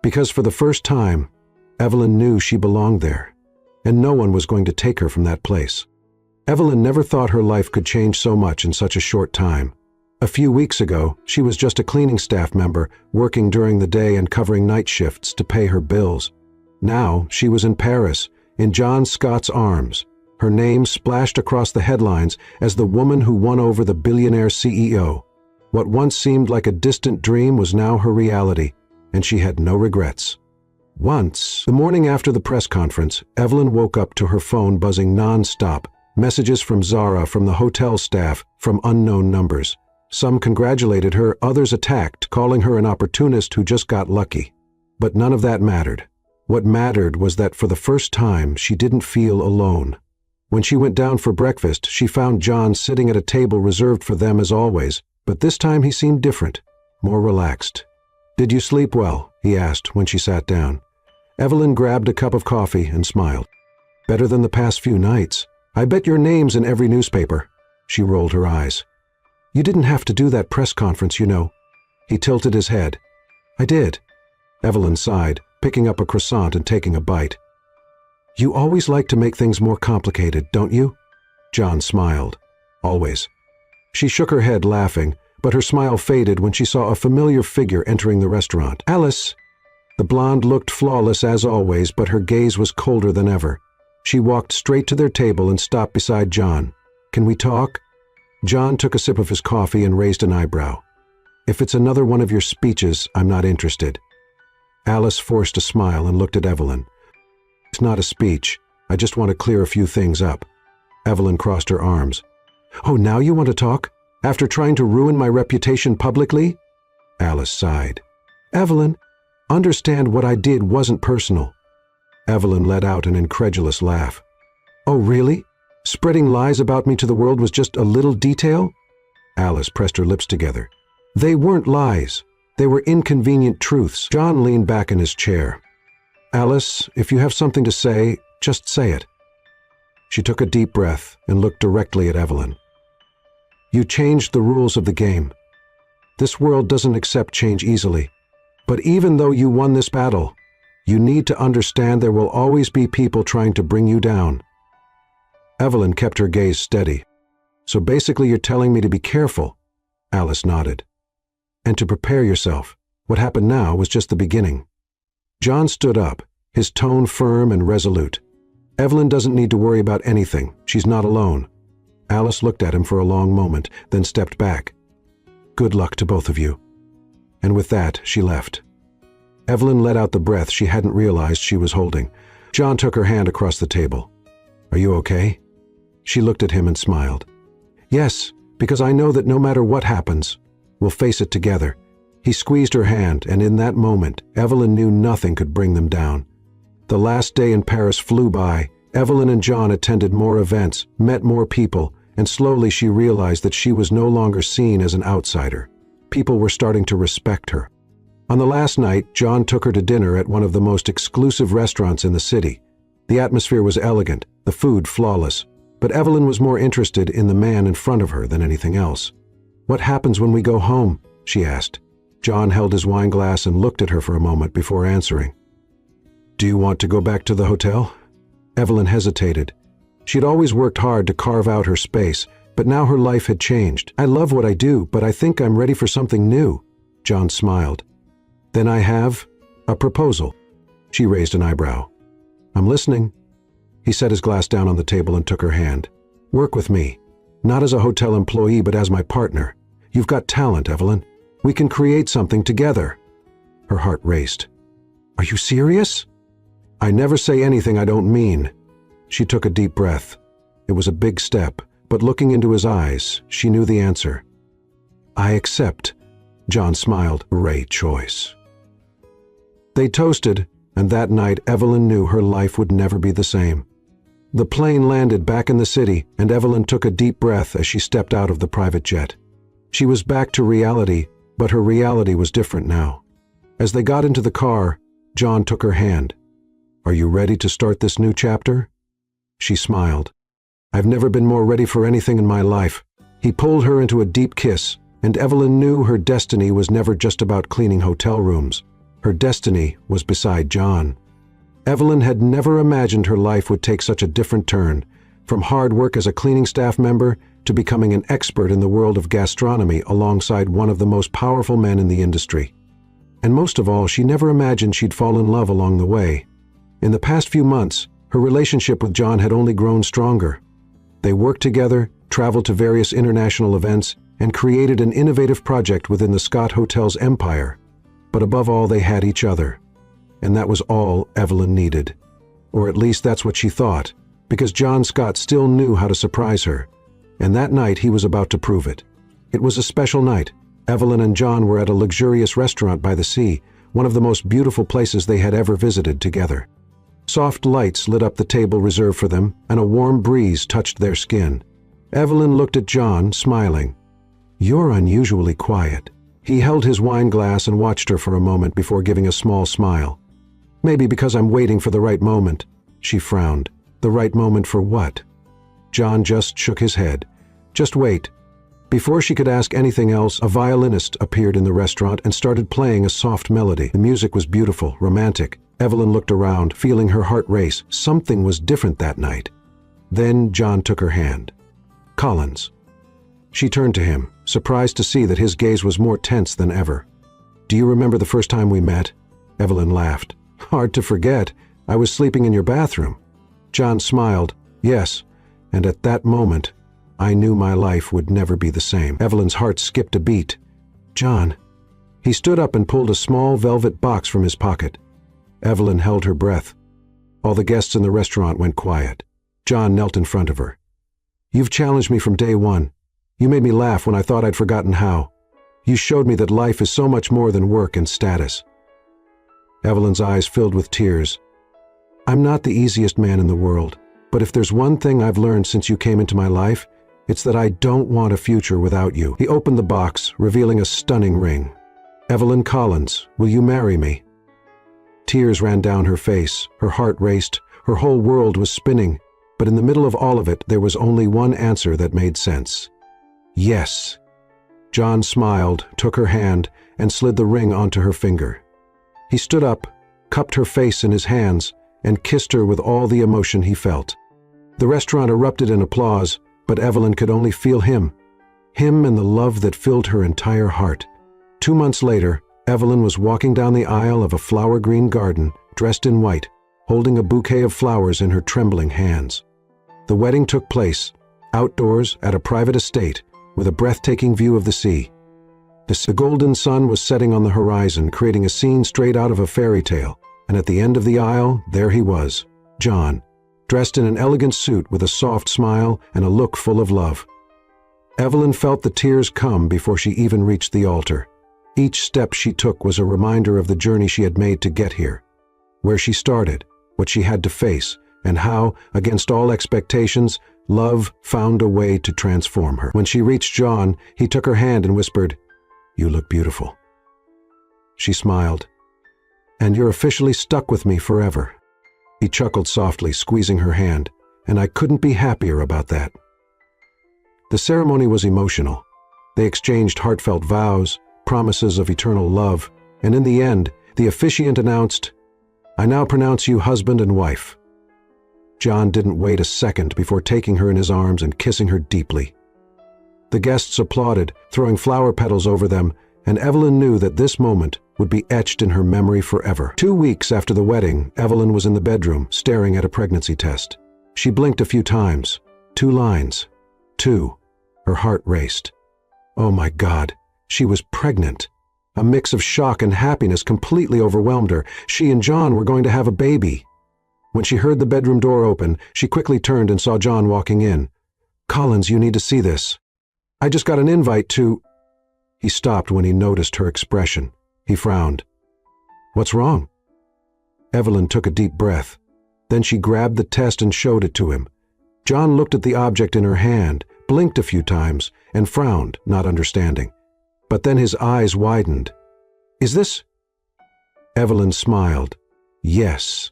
Because for the first time, Evelyn knew she belonged there, and no one was going to take her from that place. Evelyn never thought her life could change so much in such a short time. A few weeks ago, she was just a cleaning staff member, working during the day and covering night shifts to pay her bills. Now, she was in Paris, in John Scott's arms. Her name splashed across the headlines as the woman who won over the billionaire CEO. What once seemed like a distant dream was now her reality, and she had no regrets. Once, the morning after the press conference, Evelyn woke up to her phone buzzing non-stop, messages from Zara, from the hotel staff, from unknown numbers. Some congratulated her, others attacked, calling her an opportunist who just got lucky. But none of that mattered. What mattered was that for the first time, she didn't feel alone. When she went down for breakfast, she found John sitting at a table reserved for them as always, but this time he seemed different, more relaxed. "Did you sleep well?" he asked when she sat down. Evelyn grabbed a cup of coffee and smiled. "Better than the past few nights. I bet your name's in every newspaper." She rolled her eyes. "You didn't have to do that press conference, you know." He tilted his head. "I did." Evelyn sighed, picking up a croissant and taking a bite. "You always like to make things more complicated, don't you?" John smiled. "Always." She shook her head, laughing, but her smile faded when she saw a familiar figure entering the restaurant. "Alice!" The blonde looked flawless as always, but her gaze was colder than ever. She walked straight to their table and stopped beside John. "Can we talk?" John took a sip of his coffee and raised an eyebrow. "If it's another one of your speeches, I'm not interested." Alice forced a smile and looked at Evelyn. "It's not a speech. I just want to clear a few things up." Evelyn crossed her arms. "Oh, now you want to talk? After trying to ruin my reputation publicly?" Alice sighed. "Evelyn, understand what I did wasn't personal." Evelyn let out an incredulous laugh. "Oh, really? Spreading lies about me to the world was just a little detail?" Alice pressed her lips together. "They weren't lies. They were inconvenient truths." John leaned back in his chair. "Alice, if you have something to say, just say it." She took a deep breath and looked directly at Evelyn. "You changed the rules of the game. This world doesn't accept change easily. But even though you won this battle, you need to understand there will always be people trying to bring you down." Evelyn kept her gaze steady. "So basically you're telling me to be careful." Alice nodded. "And to prepare yourself. What happened now was just the beginning." John stood up, his tone firm and resolute. "Evelyn doesn't need to worry about anything. She's not alone." Alice looked at him for a long moment, then stepped back. "Good luck to both of you." And with that, she left. Evelyn let out the breath she hadn't realized she was holding. John took her hand across the table. "Are you okay?" She looked at him and smiled. "Yes, because I know that no matter what happens, we'll face it together." He squeezed her hand, and in that moment, Evelyn knew nothing could bring them down. The last day in Paris flew by. Evelyn and John attended more events, met more people, and slowly she realized that she was no longer seen as an outsider. People were starting to respect her. On the last night, John took her to dinner at one of the most exclusive restaurants in the city. The atmosphere was elegant, the food flawless, but Evelyn was more interested in the man in front of her than anything else. "What happens when we go home?" she asked. John held his wine glass and looked at her for a moment before answering. "Do you want to go back to the hotel?" Evelyn hesitated. She'd always worked hard to carve out her space, but now her life had changed. "I love what I do, but I think I'm ready for something new." John smiled. "Then I have a proposal." She raised an eyebrow. "I'm listening." He set his glass down on the table and took her hand. "Work with me. Not as a hotel employee, but as my partner. You've got talent, Evelyn. We can create something together." Her heart raced. "Are you serious?" "I never say anything I don't mean." She took a deep breath. It was a big step, but looking into his eyes, she knew the answer. "I accept." John smiled. "Great choice." They toasted, and that night Evelyn knew her life would never be the same. The plane landed back in the city, and Evelyn took a deep breath as she stepped out of the private jet. She was back to reality, but her reality was different now. As they got into the car, John took her hand. "Are you ready to start this new chapter?" She smiled. "I've never been more ready for anything in my life." He pulled her into a deep kiss, and Evelyn knew her destiny was never just about cleaning hotel rooms. Her destiny was beside John. Evelyn had never imagined her life would take such a different turn, from hard work as a cleaning staff member to becoming an expert in the world of gastronomy alongside one of the most powerful men in the industry. And most of all, she never imagined she'd fall in love along the way. In the past few months, her relationship with John had only grown stronger. They worked together, traveled to various international events, and created an innovative project within the Scott Hotel's empire. But above all, they had each other. And that was all Evelyn needed. Or at least that's what she thought, because John Scott still knew how to surprise her. And that night he was about to prove it. It was a special night. Evelyn and John were at a luxurious restaurant by the sea, one of the most beautiful places they had ever visited together. Soft lights lit up the table reserved for them, and a warm breeze touched their skin. Evelyn looked at John, smiling. "You're unusually quiet." He held his wine glass and watched her for a moment before giving a small smile. "Maybe because I'm waiting for the right moment." She frowned. "The right moment for what?" John just shook his head. "Just wait." Before she could ask anything else, a violinist appeared in the restaurant and started playing a soft melody. The music was beautiful, romantic. Evelyn looked around, feeling her heart race. Something was different that night. Then John took her hand. "Collins." She turned to him, surprised to see that his gaze was more tense than ever. "Do you remember the first time we met?" Evelyn laughed. "Hard to forget. I was sleeping in your bathroom." John smiled. "Yes, and at that moment, I knew my life would never be the same." Evelyn's heart skipped a beat. "John." He stood up and pulled a small velvet box from his pocket. Evelyn held her breath. All the guests in the restaurant went quiet. John knelt in front of her. "You've challenged me from day one. You made me laugh when I thought I'd forgotten how. You showed me that life is so much more than work and status." Evelyn's eyes filled with tears. "I'm not the easiest man in the world, but if there's one thing I've learned since you came into my life, it's that I don't want a future without you." He opened the box, revealing a stunning ring. "Evelyn Collins, will you marry me?" Tears ran down her face, her heart raced, her whole world was spinning, but in the middle of all of it, there was only one answer that made sense. "Yes." John smiled, took her hand, and slid the ring onto her finger. He stood up, cupped her face in his hands, and kissed her with all the emotion he felt. The restaurant erupted in applause, but Evelyn could only feel him and the love that filled her entire heart. 2 months later, Evelyn was walking down the aisle of a flower-green garden, dressed in white, holding a bouquet of flowers in her trembling hands. The wedding took place, outdoors at a private estate, with a breathtaking view of the sea. The golden sun was setting on the horizon, creating a scene straight out of a fairy tale, and at the end of the aisle, there he was, John, dressed in an elegant suit with a soft smile and a look full of love. Evelyn felt the tears come before she even reached the altar. Each step she took was a reminder of the journey she had made to get here, where she started, what she had to face, and how, against all expectations, love found a way to transform her. When she reached John, he took her hand and whispered, "You look beautiful." She smiled. "And you're officially stuck with me forever." He chuckled softly, squeezing her hand, and I couldn't be happier about that. The ceremony was emotional. They exchanged heartfelt vows, promises of eternal love, and in the end, the officiant announced, "I now pronounce you husband and wife." John didn't wait a second before taking her in his arms and kissing her deeply. The guests applauded, throwing flower petals over them, and Evelyn knew that this moment would be etched in her memory forever. 2 weeks after the wedding, Evelyn was in the bedroom, staring at a pregnancy test. She blinked a few times. 2 lines. 2. Her heart raced. Oh my God, she was pregnant. A mix of shock and happiness completely overwhelmed her. She and John were going to have a baby. When she heard the bedroom door open, she quickly turned and saw John walking in. "Collins, you need to see this. I just got an invite to—" He stopped when he noticed her expression. He frowned. "What's wrong?" Evelyn took a deep breath. Then she grabbed the test and showed it to him. John looked at the object in her hand, blinked a few times, and frowned, not understanding. But then his eyes widened. "Is this—" Evelyn smiled. "Yes."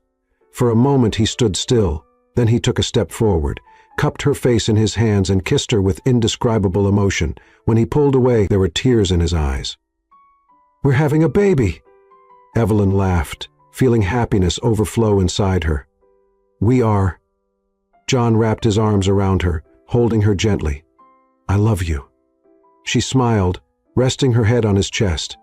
For a moment he stood still, then he took a step forward, cupped her face in his hands and kissed her with indescribable emotion. When he pulled away, there were tears in his eyes. "We're having a baby!" Evelyn laughed, feeling happiness overflow inside her. "We are." John wrapped his arms around her, holding her gently. "I love you." She smiled, resting her head on his chest.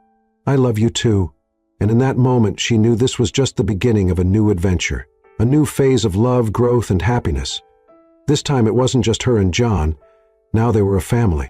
"I love you too." And in that moment she knew this was just the beginning of a new adventure, a new phase of love, growth, and happiness. This time it wasn't just her and John. Now they were a family.